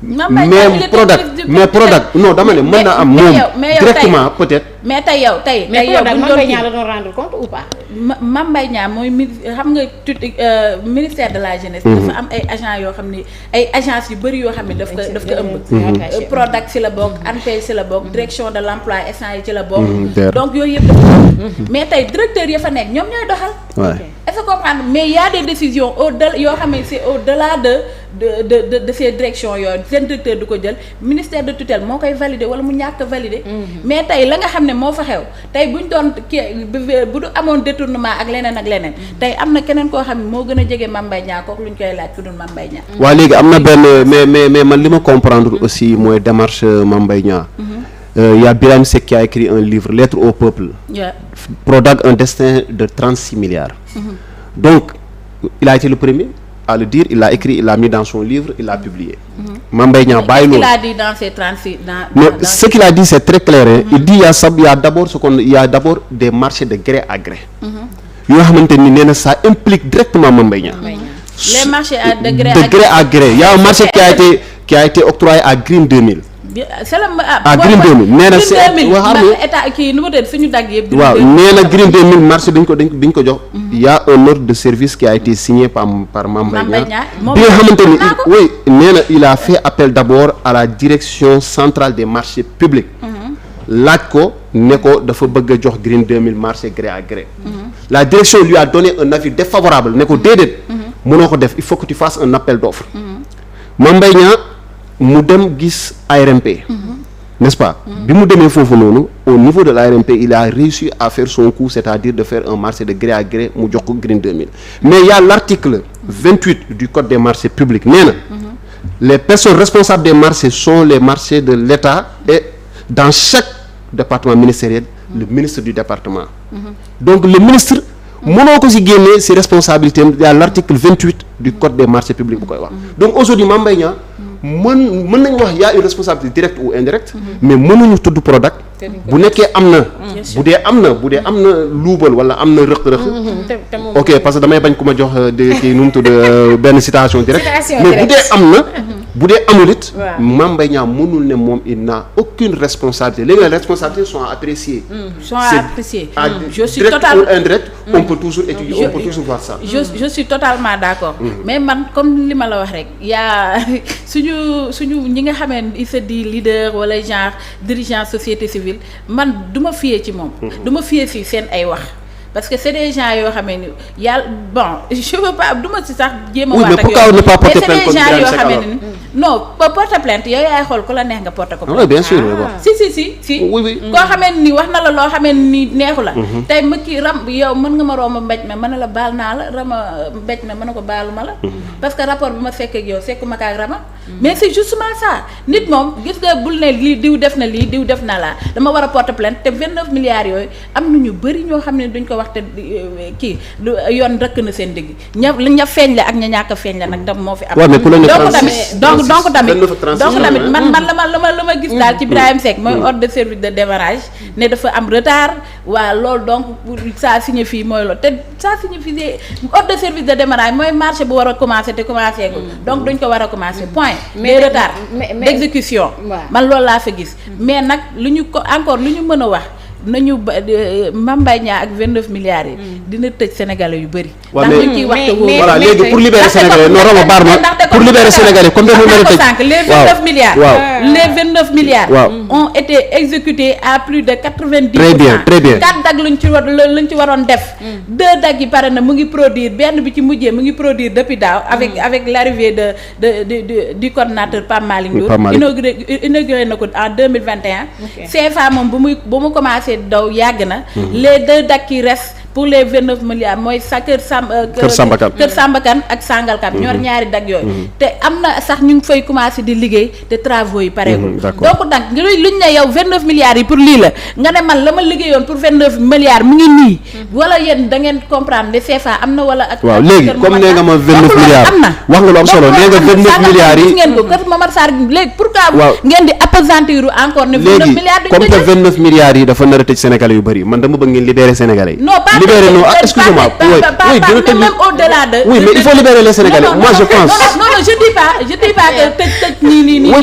mais Prodac non dama ne mën na am moom directement peut-être. mais tey yow Mame Mbaye Niang la doon rendre compte ou pas. Mame Mbaye Niang mooy xam nga ministère de la jeunesse. dafa am ay agents yoo xam ni ay agences yu bëri yoo xam ne daf ko ëmb. Prodac ci la bokk ANPEJ ci la bokk direction de l'emploi essence yi ci la bokk. donc yooyu yëpp dafa mais tey directeur ya fa nekk ñoom ñooy doxal. est-ce que comprendre mais y a des décisions au-delà yoo xam ne c'est au-delà de ces directions yooyu seen directeur du ko jël ministère de tutelle moo koy valider wala mu ñàkk valider. mais tey la nga xam ne moo fa xew tey buñ doon bu du amoon détournement ak leneen tey am na keneen koo xam ne moo gën a jege Mame Mbaye Niang kooku luñ koy laaj ku dul Mame Mbaye Niang. waaw léegi am na benn mais man li ma comprendre aussi mooy démarche Mame Mbaye Niang. Y a Birahim Seck qui a écrit un livre Lettre au peuple. Prodac un destin de 36 milliards. Donc il a été le premier à le dire, il l'a écrit, il l'a mis dans son livre, il l'a publié. Mame Mbaye Niang bàyyi loolu. Qu'est-ce qu'il a dit dans ces 36 ce qu'il a dit c'est très clair. Il dit il y a d'abord des marchés de gré à gré. yoo xamante ni nee na ça implique directement Mame Mbaye Niang. Les marchés de gré à gré. Il y a un marché qui a été octroyé à Green 2000. Green 2000 nee na c'est état kii nu ma tëdd suñu dagg yëpp. waaw nee na Green 2000 marché dañ ko jox. il y a un ordre de service qui a été signé par Mame Mbaye Niang bi nga xamante ni oui nee na il a fait appel d'abord à la direction centrale des marchés publics. laaj ko ne ko dafa bëgg a jox Green 2000 marché gré à gré. La direction lui a donné un avis défavorable ne ko déedéet. mënoo ko def il faut que tu fasses un appel d'offre. Mame Mbaye Niang mu dem gis ARMP. n'est-ce pas. bi mu demee foofu noonu au niveau de l'ARMP il a réussi à faire son coup c'est-à-dire de faire un marché de gré à gré mu jox ko Green 2000 mais il y a l'article 28 du code des marchés publics nee na les personnes responsables des marchés sont les marchés de l'État et dans chaque département ministériel le ministre du département. Donc le ministre mënoo ko ci génnee ci responsabilité am il y a l'article 28 du code des marchés publics bu koy wax. Donc aujourd'hui Mame Mbaye Niang mën nañu wax y a une responsabilité directe ou indirecte. mais mënuñu tudd Prodac. bu nekkee am na. bu dee am na luubal wala am na rëq-rëq. ok parce que damay bañ ku ma jox kii nu mu tudd benn citation directe. mais bu dee amul it. Mame Mbaye Niang mënul ne moom il n'a aucune responsabilité léegi les responsabilités sont appréciées. Je suis direct totalement ou indirect. on peut toujours étudier on peut toujours voir ça. je suis totalement d'accord. mais man comme li ma la wax rek yaa suñu ñi nga xamee ne il se dit leader wala genre dirigeant société civile man du ma fier ci moom. du ma fier ci seen ay wax. parce que c'est des gens yoo xam ne yàlla bon je veux pas du ma si sax jéem a waat ak yow mais c'est des gens yoo xam ne non porte plainte yow yaay xool ku la neex nga porte ko plainte. bien sûr si koo xamee ni wax na la loo xamee ni neexu la tey ma kii yow mën nga ma romb mbéj ma mën na la baal naa la rama mbéj ma mën na ko baalu ma la parce que rapport bi ma fekk ak yow sekku ma kaak rama mais c'est justement ça nit moom gis nga bul ne lii diw def na lii diw def na laa dama war a porte plainte te 29 milliards yooyu am na ñu bëri ñoo xam ne duñ ko wax te kii yoon rëkk na seen digg ña feeñ la ak ña ñàkk a feeñ la nag dam moo fi am donc tamit man la ma gis daal ci Birahim Seck mooy ordre de service de démarrage ne dafa am retard waa loolu donc ça signifie mooy loolu te ça signifie ordre de service de démarrage mooy marché bu war a commencer te commencer ko donc duñ ko war a commencer point mais retard d'exécution man loolu laa fa gis mais nag lu ñu ko encore lu ñu mën a wax nañu Mame Mbaye Niang ak 29 milliards yi dina tëj sénégalais yu bëri. ndax ñu ciy wax te wóor voilà léegi pour libérer sénégalais non Rama baar ma pour libérer sénégalais comme dafa mën a tëj les 29 milliards ont été exécutés à plus de 90%. très bien 4 dag luñ ci waroon def 2 dag yi pare na mu ngi produire benn bi ci mujjee mu ngi produire depuis daaw avec l'arrivée du coordinateur Pape Malick Ndour inauguré na ko en 2021 CFA moom bu mu commencé daw yàgg na les 2 dag qui restent pour les 29 milliards mooy sa kër Sambakan ak Sangalkam ñoo ñaari dag yooyu te am na sax ñu ngi fay commencé di liggéey te travaux yi pareegul donc nag luñ ne yow 29 milliards yi pour lii la nga ne man la ma liggéeyoon pour 29 milliards mi ngi nii wala yéen da ngeen comprendre ne CFA am na wala ak waaw léegi comme nee nga ma 29 milliards am na wax nga lu am solo nee nga 29 milliards yi ngeen ko kër Momar Sarr léegi pourquoi ngeen di appesantir encore ne 29 milliards léegi comme que 29 milliards yi dafa nar a tëj Sénégalais yu bëri man dama bëgg ngeen libérer Sénégalais yi. non pas libérer non excusez-moi même au-delà de. oui mais il faut libérer les Sénégalais moi je pense. non je dis pas que tëj nii. oui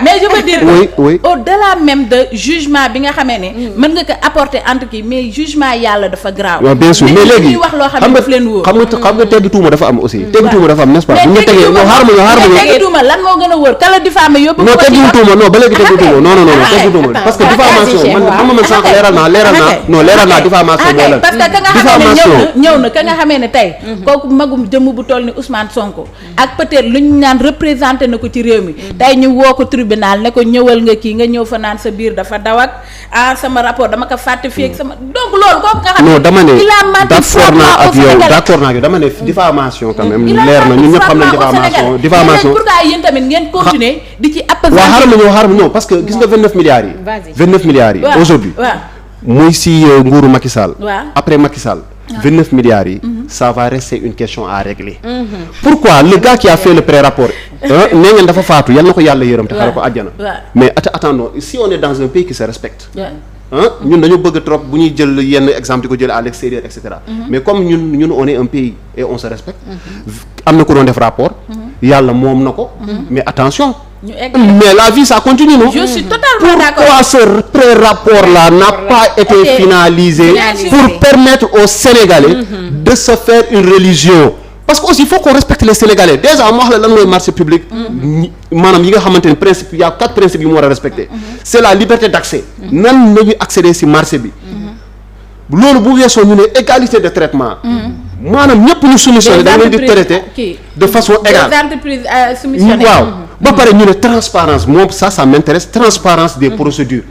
mais je veux dire. oui au-delà même de jugement bi nga xamee ne. mën nga ko apporter entre kii mais jugement yàlla dafa grave. waaw bien sûr mais léegi wax loo xam ne daf leen wóor. xam nga teggi tuuma dafa am aussi. teggi tuuma dafa am n'est-ce pas bu ñu tegee non xaaral ma teggi tuuma lan moo gën a wóor kala diffamé yóbbu non teggi tuuma non ba léegi teggi tuuma non teggi tuuma parce que diffamation man sànq leeral naa diffamation mooy lan parce que ka nga xamee ne ñëw na ka nga xamee ne tey kooku magum jëmm bu toll ni Ousmane Sonko ak peut-être lu ñu naan représenté na ko ci réew mi tey ñu woo ko tribunal ne ko ñëwal nga kii nga ñëw fa naan sa biir dafa daw ak sama rapport dama ko fàtte fii ak sama donc loolu kooku nga xam ne non dama ne d'accord naa ak yow dama ne diffamation quand même leer na ñun ñëpp xam nañ diffamation pourquoi yéen tamit ngeen continuer di ci appesantir waaw xaaral ma ñëw parce que gis nga 29 milliards yi aujourd'hui muy si nguuru Macky Sall. Après Macky Sall. 29 milliards yi. Ça va rester une question à régler. Pourquoi le gars qui a fait le pré-rapport. nee ngeen dafa faatu yal na ko yàlla yërëm te xare ko àjjana. mais attendons si on est dans un pays qui se respecte. ñun dañu bëgg trop bu ñuy jël yenn exemple di ko jël à l'extérieur et cetera. mais comme ñun on est un pays et on se respecte. am na ko doon def rapport. yàlla moom na ko. mais attention. mais la vie ça continue non. Je suis totalement d'accord. Pourquoi ce pré-rapport-là n'a pas été finalisé pour permettre aux Sénégalais de se faire une religion? Parce que aussi il faut qu'on respecte les Sénégalais déjà ma wax la lan mooy marché public. maanaam yi nga xamante ne principe il y a 4 principes yu mu war a respecter. c'est la liberté d'accès. nan la ñuy accéder ci marché bi. loolu bu weesoo ñu ne égalité de traitement. maanaam ñëpp ñu soumissionné da leen di traiter de façon égale. des entreprises soumissionnées. waaw ba pare ñu ne transparence moom ça m'intéresse transparence des procédures.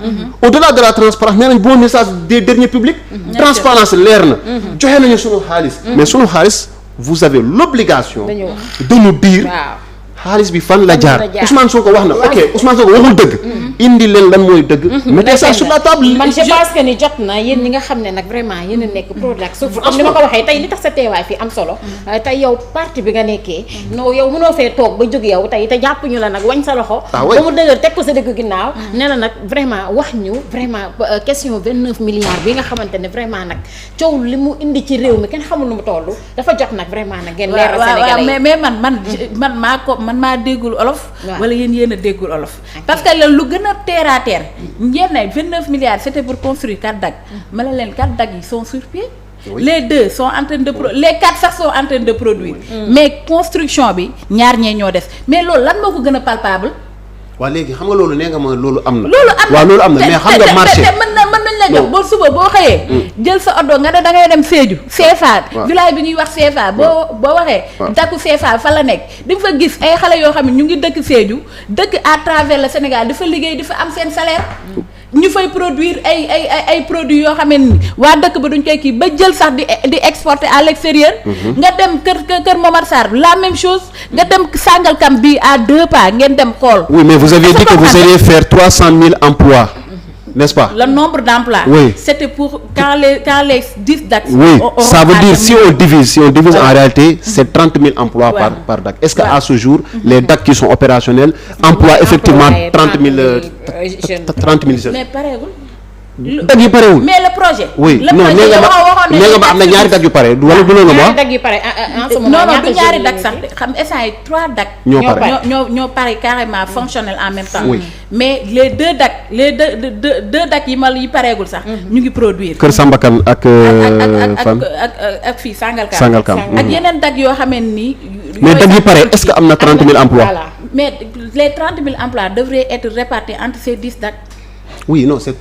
au-delà de la transparence nee nañ bon message des derniers publics. transparence leer na. joxe nañu sunu xaalis. mais sunu xaalis vous avez l'obligation de nous dire. xaalis bi fan la jaar Ousmane Sonko wax na ok Ousmane Sonko waxul dëgg. indi leen lan mooy dëgg. mettez ça sur la table. man je pense que ni jot na yéen ñi nga xam ne nag vraiment yéen a nekk Prodac surtout comme ni ma ko waxee tey li tax sa teewaay fii am solo. tey yow parti bi nga nekkee. non yow mënoo fee toog ba jóg yow tey te jàpp ñu la nag wañ sa loxo. ba mu dëgër teg ko sa dëgg ginnaaw. ne la nag vraiment wax ñu vraiment question 29 milliards bi nga xamante ne vraiment nag coow li mu indi ci réew mi kenn xamul nu mu toll dafa jot nag vraiment nag ngeen leeral Sénégalais mais man maa déggul olof. wala yéen a déggul olof. parce que lu gën a terre à terre. ngeen ne 29 milliards c'était pour construire 4 DAC. ma ne leen 4 DAC yi sont sur pied. les 2 sont en train de les 4 sax sont en train de produire. mais construction bi ñaar ñee ñoo des mais loolu lan moo ko gën a palpable. waaw léegi xam nga loolu nee nga ma loolu am na. loolu am na mais xam nga marché mën nañ la jox boo suba boo xëyee. jël sa oto nga ne da ngay dem Sédhiou. CFA village bi ñuy wax CFA boo waxee. dakku CFA fa la nekk di nga fa gis ay xale yoo xam ne ñu ngi dëkk Sédhiou dëkk à travers le Sénégal di fa liggéey di fa am seen salaire. ñu fay produire ay produits yoo xam ne waa dëkk ba duñ koy kii ba jël sax di exporter à l'extérieur. nga dem kër Momar Sarr la même chose nga dem Sangalkam bi à 2 pas ngeen dem xool. oui mais vous avez dit que vous alliez faire 300 000 emplois. N'est-ce pas? Le nombre d'emplois. Oui. C'était pour quand les 10 DAC. Oui, ça veut dire si on divise en réalité, c'est 30 000 emplois par DAC. Est-ce qu'à ce jour, les DAC qui sont opérationnels emploient effectivement 30 000 jeunes? Mais pareil. dag yu parewul mais le projet. oui non nee nga ma am na ñaari dag yu pare wala du loolu ma. dag yu pare non du ñaari dag sax xam instant yi 3 dag. ñoo pare carrément fonctionnel en même temps. oui mais les 2 dag les deux dag yi pareegul sax. ñu ngi produire. Kër Sambakan ak fan ak fii Sangalkam ak yeneen dag yoo xamee ni. mais dag yi pare est-ce que am na 30 000 emplois. mais les 30 000 emplois devraient être répartis entre ces 10 dag. Oui, non, c'est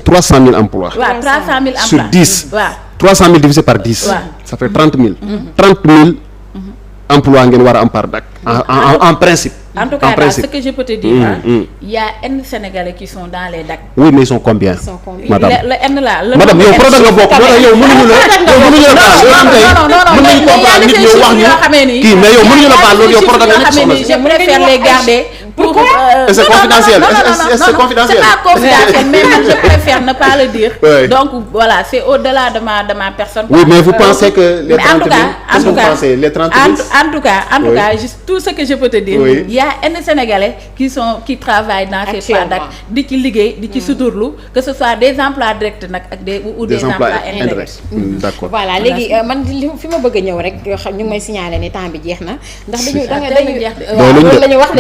300 000 emplois. Ouais, 300 000 emplois. Sur 10. Ouais. 300 000 divisé par 10. Ouais. Ça fait 30 000. 30 000 emploi ngeen war a am par DAC en principe. En tout cas, là, ce que je peux te dire, il y a N Sénégalais qui sont dans les DAC. Oui, mais ils sont combien? Madame. Le N là. Madame, yow Prodac nga bokk. Yow mënuñu la baal loolu yow Prodac nga nekk soxna si. Je préfère les garder. Pourquoi? C'est confidentiel. C'est confidentiel. C'est pas confidentiel, mais je préfère ne pas le dire. Oui. Donc voilà, c'est au-delà de ma personne. Oui, mais vous pensez que les 30 000, en tout cas, les 30 000? En tout cas, juste tout ce que je peux te dire, il y a un Sénégalais qui travaillent dans ces PADAC, di ci liggéey, di ci suturlu, que ce soit des emplois directs ou des emplois indirects. D'accord. Voilà, léegi man fi ma bëgg a ñëw rek xam ñu ngi may signaler ni temps bi jeex na ndax dañu wax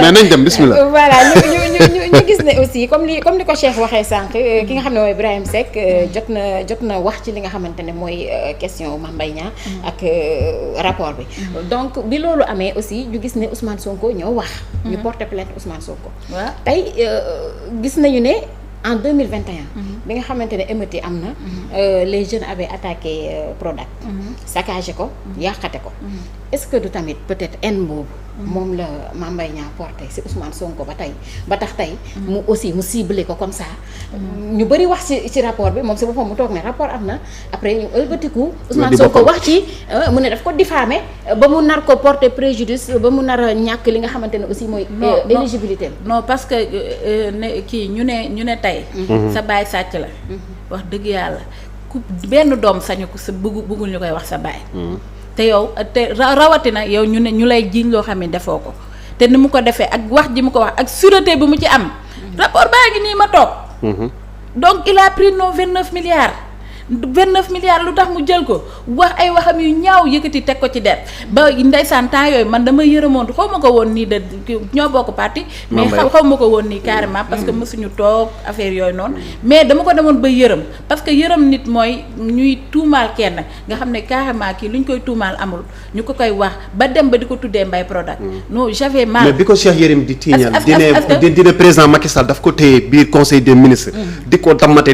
mais nañ dem bismillah. Voilà ñu gis ne aussi comme ni ko Cheikh waxee sànq ki nga xam ne mooy Ibrahima Seck jot na wax ci li nga xamante ne mooy question Mame Mbaye Niang ak rapport bi. Donc bi loolu amee aussi ñu gis ne Ousmane Sonko ñoo wax. ñu porter plainte Ousmane Sonko. waaw tey gis nañu ne en 2021. bi nga xamante ne émeute yi am na. Les jeunes avaient attaqué Prodac. saccagé ko yàqate ko. Est-ce que du tamit peut-être haine boobu moom la Mame Mbaye Niang porté ci Ousmane Sonko ba tax tey mu aussi mu ciblé ko comme ça ñu bëri wax ci rapport bi moom ci boppam mu toog ne rapport am na après ñu ëlbatiku Ousmane Sonko wax ci mu ne daf ko diffamé ba mu nar ko porter préjudice ba mu nar a ñàkk li nga xamante ne aussi mooy éligibilité non parce que kii ñu ne tey sa baay sàcc la wax dëgg yàlla ku benn doom sañu ko sa bëggul ñu koy wax sa baay te yow te rawatina yow ñu lay jiiñ loo xam ne defoo ko te ni mu ko defee ak wax ji mu ko wax ak sûreté bi mu ci am rapport baa ngi nii ma toog donc il a pris nos 29 milliards lu tax mu jël ko wax ay waxam yu ñaaw yëkkati teg ko ci der ba ndeysaan temps yooyu man dama yërëmoon xaw ma ko woon nii de ñoo bokk parti mais xaw ma ko woon nii carrément parce que mësuñu toog affaire yooyu noonu mais dama ko demoon ba yërëm parce que yërëm nit mooy ñuy tuumaal kenn nga xam ne carrément kii lu ñu koy tuumaal amul ñu ko koy wax ba dem ba di ko tuddee Mbaye Prodac non j'avais mal. mais bi ko Cheikh Yérim di tiiñal dina président Macky Sall daf ko téye biir conseil des ministres di ko dammate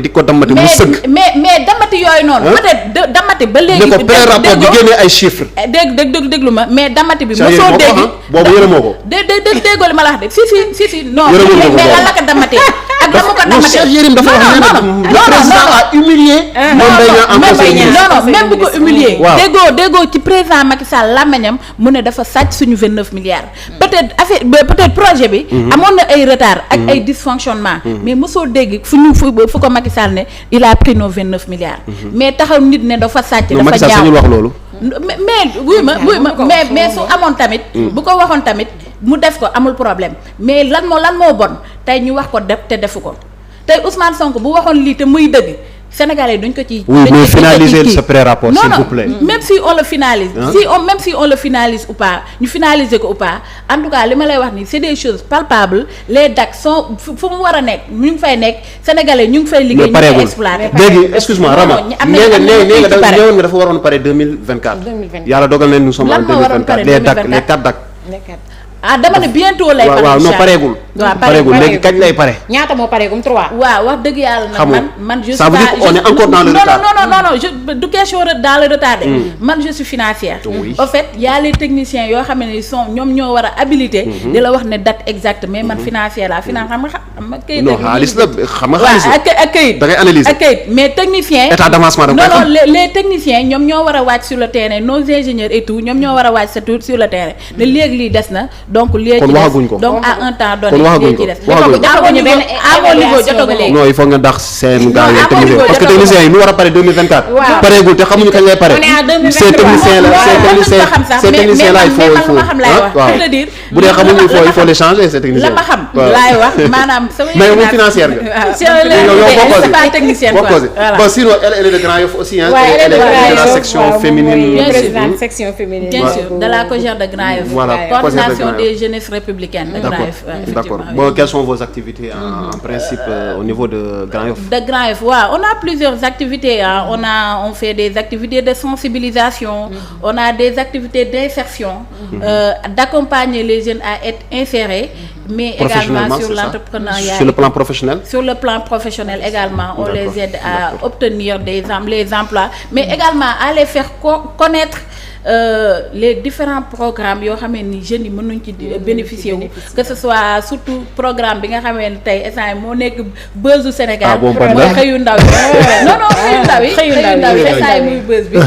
mu sëgg mais damati yooyu noonu peut-être damati ba léegi ne ko pré-rapport bi génnee ay chiffres déglu ma mais damati bi mosoo dégg boobu yërëmoo ko déggoo li ma la wax de si non mais lan la ko damatee ak la mu ko damatee Cheikh Yérim dafa wax ne le président a humilié même bu ko humilié déggoo ci président Macky Sall làmmiñam mu ne dafa sàcc suñu 29 milliards peut-être projet bi amoon na ay retard ak ay dysfonctionnement mais mosoo dégg fu ko Macky Sall ne il a pris nos 29 milliards mais taxaw nit ne dafa sàcc dafa ñaaw wax loolu mais su amoon tamit bu ko waxoon tamit mu def ko amul problème mais lan moo bon tey ñu wax ko def te defu ko tey Ousmane Sonko bu waxoon lii te muy dëgg Sénégalais duñ ko ci. oui mais finaliser ce pré-rapport s'il vous plaît. même si on le finalise. même si on le finalise ou pas ñu finaliser ko ou pas en tout cas li ma lay wax nii c'est des choses palpables les DAC sont fu mu war a nekk ñu ngi fay nekk Sénégalais ñu ngi fay liggéey. ñu ngi fay exploiter léegi excuse-moi Rama nee nga dafa waroon pare 2024. yàlla dogal na nous sommes en 2024 les quatre DAC. dama ne bientôt lay pare. waaw non pareegul. pareegul léegi kañ lay pare. ñaata moo pareegum 3. waaw wax dëgg yàlla nag man je suis ça veut dire qu'on est encore dans le retard. non du question dans le retard de. man je suis financière. au fait y a les techniciens yoo xam ne ñoom ñoo war a habilité. di la wax ne date exacte mais man financière la finance xam nga kayit. non xaalis la xam nga xaalis la ak kayit. da ngay analyser ak kayit mais technicien. état d'avancement da nga koy xam. non les techniciens ñoom ñoo war a wàcc sur le terrain nos ingénieurs et tout ñoom ñoo war a wàcc sur le terrain ne léegi lii des na donc léegi kon waxaguñ ko donc à un temps donné. kon waxaguñ ko non il faut nga dax seen gars yi technicien parce que technicien yi lu war a pare 2024. waaw pareegul te xamuñu kañ lay pare. ces techniciens là il faut waaw bu dee xamuñu il faut les changer ces techniciens. la ma xam laay wax maanaam. mais moom financière nga. c'est pas technicien quoi voilà. Bon sinon elle est de Grand Yoff aussi hein. Elle est de la section féminine. section féminine. bien sûr de la COJER de Grand Yoff. Voilà coordination des jeunesses républicaines de Grand Yoff. D'accord. Bon, quelles sont vos activités en principe au niveau de Grand Yoff? De Grand Yoff, ouais. On a plusieurs activités. Hein. On fait des activités de sensibilisation, on a des activités d'insertion, d'accompagner les jeunes à être insérés mais également sur l'entrepreneuriat. Sur le plan professionnel. Sur le plan professionnel également, on les aide à obtenir les emplois, mais également à les faire connaître les différents programmes yoo xamee ni jeunes yi mën nañ ci bénéficier wu, que ce soit surtout programme bi nga xamee ni tey instant moo nekk buzz du Sénégal. mooy xëyu ndaw yi. non xëyu ndaw yi instant yi muy buzz bi.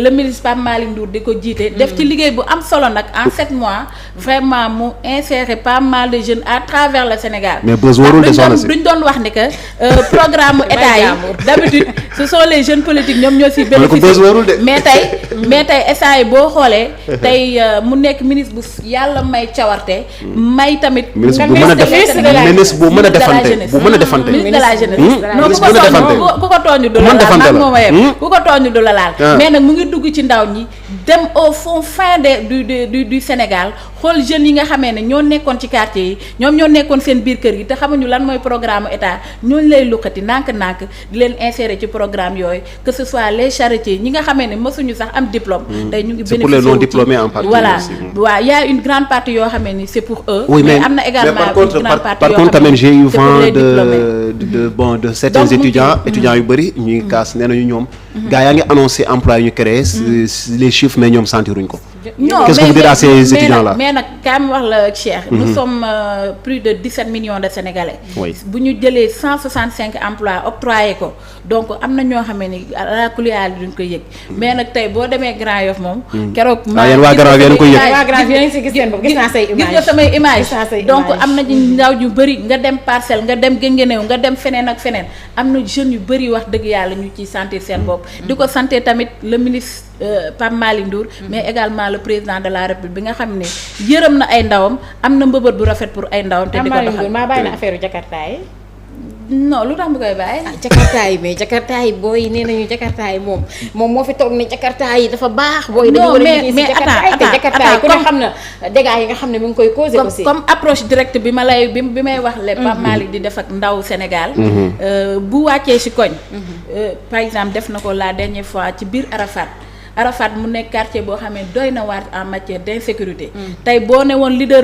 le ministre Pape Malick Ndour di ko jiite. def ci liggéey bu am solo nag en 7 mois vraiment mu insérer pas mal de jeunes à travers le Sénégal. mais buzz warul de soxna si duñ doon wax ni que programme état yi d'habitude ce sont les jeunes politiques ñoom ñoo si bénéficier mais tey instant yi boo xoolee tey mu nekk ministre bu yàlla may cawarte may tamit ministre bu mën a defante ministre de la jeunesse non ku ko tooñu du la laal man mooma yem ku ko tooñu du la laal mais nag mu ngi dugg ci ndaw ñi dem au fond fin du Sénégal xool jeunes yi nga xamee ne ñoo nekkoon ci quartier yi ñoom ñoo nekkoon seen biir kër gi te xamuñu lan mooy programme état ñooñu lay luqati nànk-nànk di leen insérer ci programme yooyu que ce soit les charretiers ñi nga xamee ne mësuñu sax am diplôme tey ñu ngi bénéficier pour les non diplômés en partie voilà aussi. waaw y a une grande partie yoo xamee ni c'est pour eux. Oui, mais am na également une grande partie par contre tamit j'ai eu vent de de certains étudiants yu bëri ñuy kaas nee nañu ñoom gars yaa ngi annoncé emploi yu ñu créé les chiffres mais ñoom sentiruñ ko. non qu'est-ce que vous dites à ces étudiants là mais nag kaam wax la Cheikh. nous sommes plus de 17 millions de Sénégalais. bu ñu jëlee 165 emplois octroyé ko donc am na ñoo xamee ni la kuliyaal duñ ko yëg mais nag tey boo demee Grand Yoff moom. keroog yéen waa Grand Yoff yéen ko yëg. waa Grand Yoff yéen si gis ngeen bopp gis naa say image gis nga samay image donc am na ndaw ñu bëri nga dem Parcelles nga dem Guinguinéo nga dem feneen ak feneen am na jeunes yu bëri wax dëgg yàlla ñu ciy sentir seen bopp. di ko santé tamit le ministre Pape Malick Ndour mais également le président de la République bi nga xam ne yërëm na ay ndawam am na mbëbët bu rafet pour ay ndawam te di ko doxal maa bàyyi na affaire Jakarta yi. non lu tax mu koy bàyyi. Jakarta yi mais Jakarta yi booy nee nañu Jakarta yi moom moo fi toog ne Jakarta yi dafa baax. booy dañu war a liggéey si Jakarta yi ku ne xam na dégâts yi nga xam ne mu ngi koy causé aussi. comme approche directe bi ma lay bi may wax le Pape Malick di def ak ndaw Sénégal. bu wàccee si koñ. par exemple def na ko la dernière fois ci biir Arafat mu nekk quartier boo xam ne doy na waar en matière d'insécurité. tey boo ne woon leader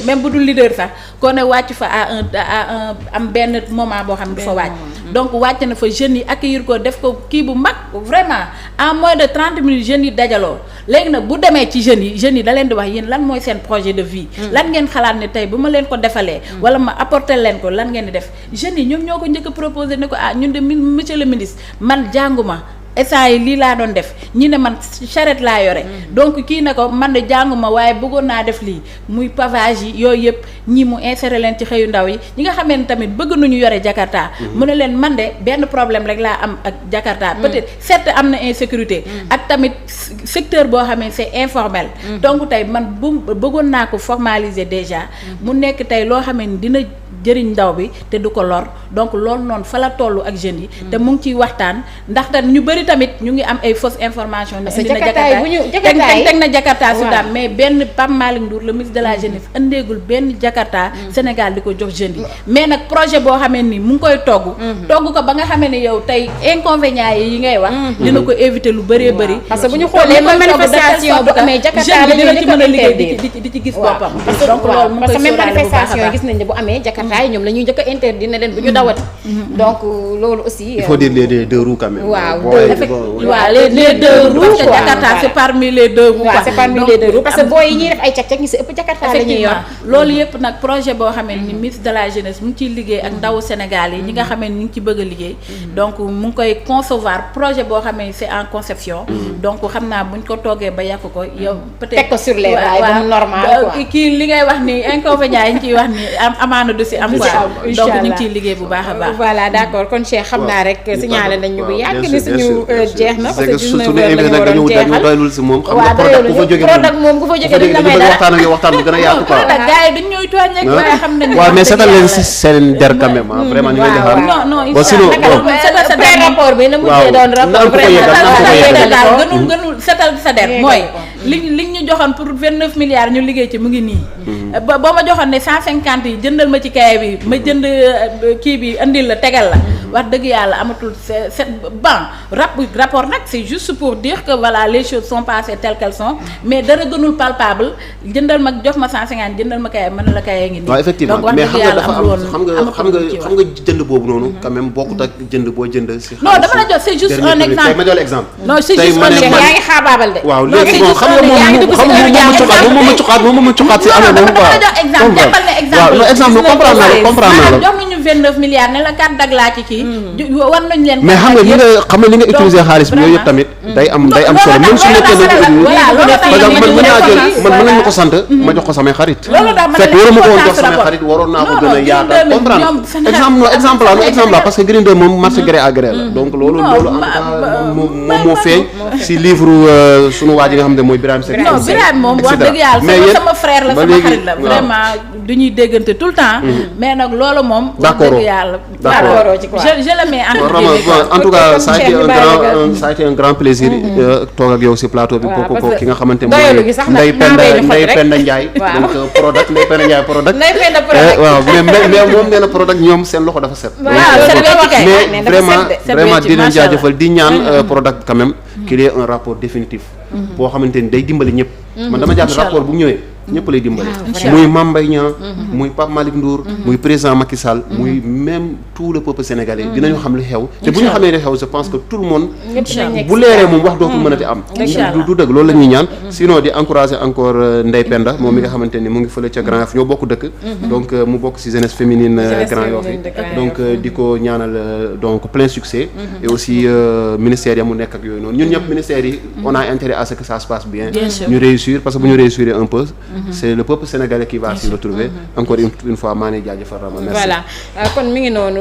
même bu dul leader sax koo ne wàcc fa à un am benn moment boo xam ne du fa wàcc. donc wàcc na fa jeunes yi accueillir ko def ko kii bu mag vraiment en moins de 30 minutes jeunes yi dajaloo léegi nag bu demee ci jeunes yi da leen di wax yéen lan mooy seen projet de vie. lan ngeen xalaat ne tey bu ma leen ko defalee. wala ma apporter leen ko lan ngeen di def jeunes yi ñoom ñoo ko njëkk a proposé ne ko ñun de monsieur le ministre man jànguma. essence yi lii laa doon def ñi ne man charrette laa yore donc kii ne ko man de jànguma waaye bëggoon naa def lii muy pavage yi yooyu yëpp ñi mu insérer leen ci xëyu ndaw yi ñi nga xamee ne tamit bëgg nañu yore Jakarta mu ne leen man de benn problème rek laa am ak Jakarta peut-être certes am na insécurité ak tamit secteur boo xamee c'est informel donc tey man bëggoon naa ko formaliser déjà mu nekk tey loo xamee ni dina jëriñ ndaw bi te du ko lor donc loolu noonu fa la tollu ak jeunes yi te mu ngi ciy waxtaan ndaxte ñu bëri tamit ñu ngi am ay fausse information ne indi na Jakarta teg na Jakarta si daan mais benn Pape Malick Ndour le ministre de la jeunesse indeegul benn Jakarta Sénégal di ko jox jeunes yi mais nag projet boo xamee ni mu ngi koy togg ko ba nga xamee ne yow tey inconvénients yi ngay wax dina ko éviter lu bëree bëri parce que bu ñu xoolee manifestation bu amee Jakarta dina ci mën a liggéey di ci gis boppam donc loolu mu ngi koy même manifestation gis nañ ne bu amee Jakarta yi ñoom la ñuy njëkk a interdit ne leen bu ñu dawati donc loolu aussi il faut dire les deux roues quand même. les deux roues parce que Jakarta c'est parmi les deux roues c'est parmi les deux roues parce que booy yi ñuy def ay cag-cag ñi si ëpp Jakarta la ñuy yor loolu yëpp nag projet boo xamee ni ministre de la jeunesse mu ngi ciy liggéey ak ndawu Sénégal yi ñi nga xamee ni ñu ngi ci bëgg a liggéey donc mu ngi koy concevoir projet boo xamee c'est en conception donc xam naa buñ ko toogee ba yàq ko yow peut-être teg ko sur les rails ba mu normal quoi kii li ngay wax ni inconvénients yi ñu ciy wax ni amaana du si am quoi donc ñu ngi ciy liggéey bu baax a baax voilà d'accord kon Cheikh xam naa rek signalé nañ ñu bu yàgg ni suñu jeex na parce que 19 heures lañu waroon jeexal doyul si moom xam waaw nga ku fa jóge product moom ku fa jóge dañ la may dara waxtaan ak yow waxtaan bu gën a yaatu quoi gars yi dañ ñooy tooñ rek waaye xam nañ waaw mais seetal leen si seen der quand même vraiment ñu ngi leen di xaar non bon sinon setal sa der rapport bi na mujjee doon rapport gënul setal sa der mooy liñ ñu joxoon pour 29 milliards ñu liggéey ci mu ngi nii. boo ma joxoon ne 150 yi jëndal ma ci kaye bi ma jënd kii bi andil la tegal la. wax dëgg yàlla amatul c'est rapport nag c'est juste pour dire que voilà les choses sont passées telles qu'elles sont mais dara gënul palpable jëndal ma jox ma 150 jëndal ma kaye mën na la kaye ngi nii. waaw effectivement donc wax mais dëgg yàlla xam nga jënd boobu noonu. quand même bokkut ak jënd boo jënd si. non dama la jox c'est juste un exemple. tey ma jox exemple. non c'est juste un exemple yaa ngi xaabaabal de. waaw léegi bon xam nga moom ma cuqaat si année boobu quoi. exemple jàppal ne exemple. waaw exemple comprendre naa la jox nañu 29 milliards ne la 4 dag laa ci kii. war nañ leen. mais xam nga li nga utiliser xaalis bi yooyu yëpp tamit day am solo même su nekkee man mën nañ ma ko sant ma jox ko samay xarit fekk waruma ko woon jox samay xarit waroon naa ko gën a yaatal comprendre exemple la parce que Green 2 moom marché gré à gré la donc loolu en tout cas moom moo feeñ si livre sunu waa ji nga xam ne mooy Birame Seck. non Birame moom wax dëgg yàlla sama frère la sama xarit la vraiment du ñuy déggante tout le temps mais nag loolu moom wax dëgg yàlla je le mets en tout cas ça a été un grand plaisir toog ak yow si plateau bi ko ki nga xamante mooy Ndeye Penda Ndiaye donc Prodac Ndeye Penda Ndiaye Prodac waaw mais moom nee na Prodac ñoom seen loxo dafa set mais vraiment di leen jaajëfal di ñaan Prodac quand même qu'il y ait un rapport définitif boo xamante ni day dimbali ñëpp man dama jàpp rapport bu ñëwee ñëpp lay dimbali muy Mame Mbaye Niang muy Pape Malick Ndour muy président Macky Sall muy même tout le peuple sénégalais dinañu xam li xew te bu ñu xamee li xew je pense que tout le monde bu leeree moom wax dootul mënati am du dëgg loolu la ñuy ñaan sinon di encourager encore Ndeye Penda moom mi nga xamante ni mu ngi fële ca Grand Yoff ñoo bokk dëkk donc mu bokk ci jeunesse féminine Grand Yoff yi donc di ko ñaanal donc plein succès et aussi ministère ya mu nekk ak yooyu noonu ñun ñëpp ministères yi on a intérêt à ce que ça se passe bien ñu réussir parce que bu ñu réussir un peu c'est le peuple sénégalais qui va s'y retrouver encore une fois maa ngi jaajëfal Rama merci. voilà kon mi ngi noonu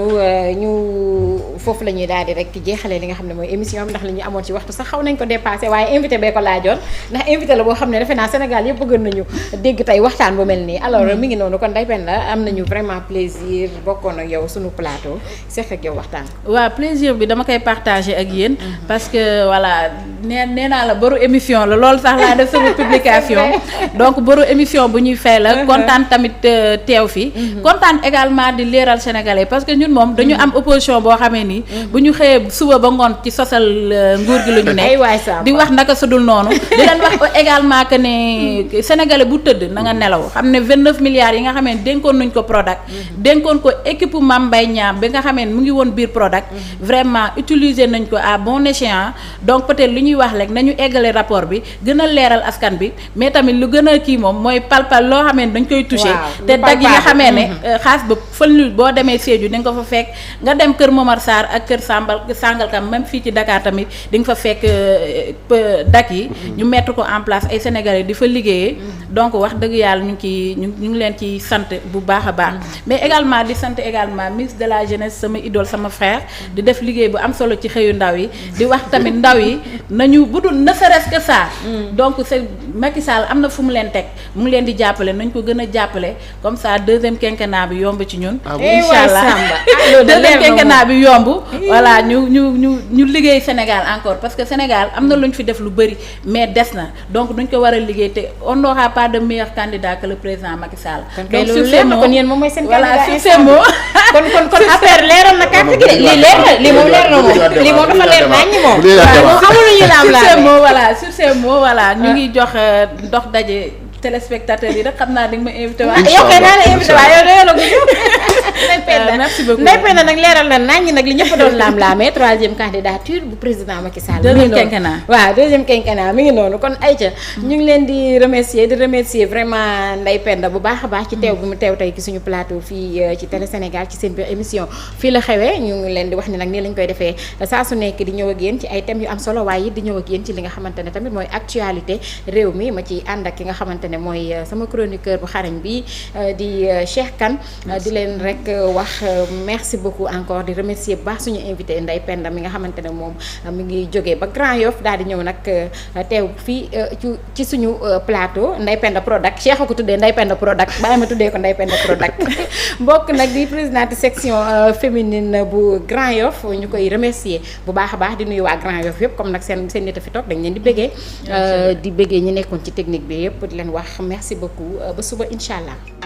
ñu foofu la ñuy daal di rek jeexalee li nga xam ne mooy émission bi ndax li ñu amoon ci waxtu sax xaw nañ ko dépassé waaye invité bee ko laajoon ndax invité la boo xam ne defe naa Sénégal yëpp bëgg nañu dégg tey waxtaan bu mel nii alors mi ngi noonu kon Ndeye Penda am nañu vraiment plaisir bokkoon ak yow sunu plateau seq ak yow waxtaan. waaw plaisir bi dama koy partager ak yéen parce que voilà nee naa la baru émission la loolu sax laa def sama publication donc baru émission bu ñuy fay la kontaan tamit teew fi kontaan également di leeral sénégalais parce que ñun moom dañu am opposition boo xamee ni bu ñu xëyee suba ba ngoon ci sosal nguur gi la ñu nekk di wax naka sudul noonu di leen wax également que ne sénégalais bu tëdd na nga nelaw xam ne 29 milliards yi nga xamee ne dénkoon nañ ko Prodac dénkoon ko équipe Mame Mbaye Niang bi nga xamee ne mu ngi woon biir Prodac vraiment utiliser nañ ko à bon escient donc peut-être lu ñuy wax rek nañu eggale rapport bi gën a leeral askan bi mais tamit lu gën a kii moom mooy palpal loo xamee ne dañ koy touché te dag yi nga xamee ne xaas ba fël boo demee Sédhiou di nga ko fa fekk nga dem kër Momar Sarr ak kër Sangalkam même fii ci Dakar tamit di nga fa fekk dag yi ñu mettre ko en place ay sénégalais di fa liggéeyee donc wax dëgg yàlla ñu ngi leen ci sant bu baax a baax mais également di sant également ministre de la jeunesse sama idole sama frère di def liggéey bu am solo ci xëyu ndaw yi di wax tamit ndaw yi nañu budul ne serait-ce que ça donc c'est Macky Sall am na fu mu leen teg mu ngi leen di jàppale nañ ko gën a jàppale comme ça deuxième quinquennat bi yomb ci ñun inchallah deuxième quinquennat bi yomb voilà ñu liggéey Sénégal encore parce que Sénégal am na lu ñu fi def lu bëri mais des na donc duñ ko war a liggéey te on n'aura pas de meilleur candidat que le président Macky Sall donc sur ces mots kon yéen moom mooy seen candidat sur ces mots kon affaire leeral na carte gi de lii leer na lii moom leer na moom lii moom dafa leer nañ ñi moom xamul ñu laam laa sur ces mots voilà ñu ngi jox dox daje téléspectateurs yi rek xam naa di nga ma invité waaye yow kay naa la invité waaye yow doyoo la ko merci beaucoup Ndeye Penda nag leeral na nañ ñi nag li ñëpp doon laam-laamee troisième candidature bu président Macky Sall deuxième quinquennat waaw deuxième quinquennat mi ngi noonu kon Aïcha ñu ngi leen di remercier vraiment Ndeye Penda bu baax a baax ci teew bi mu teew tey ci suñu plateau fii ci Télé Sénégal ci seen biir émission fii la xewee ñu ngi leen di wax ni nag nii lañ koy defee saa su nekk di ñëw ak yéen ci ay thèmes yu am solo waaye it di ñëw ak yéen ci li nga xamante ne tamit mooy actualité réew mi ma ci ànd ak ki nga xamante ne mooy sama chroniqueur bu xarañ bi di Cheikh Kane di leen rek wax merci beaucoup encore di remercier baax suñu invité Ndeye Penda mi nga xamante ne moom mi ngi jógee ba Grand Yoff daal di ñëw nag teew fii ci suñu plateau Ndeye Penda Product Cheikh a ko tuddee Ndeye Penda Product bàyyi ma tuddee ko Ndeye Penda Product bokk nag di présidente section féminine bu Grand Yoff ñu koy remercier bu baax a baax di nuyu waa Grand Yoff yëpp comme nag seen nit a fi toog dañ leen di bëggee di bëggee ñi nekkoon ci technique bi yëpp di leen wax merci beaucoup ba suba incha allah.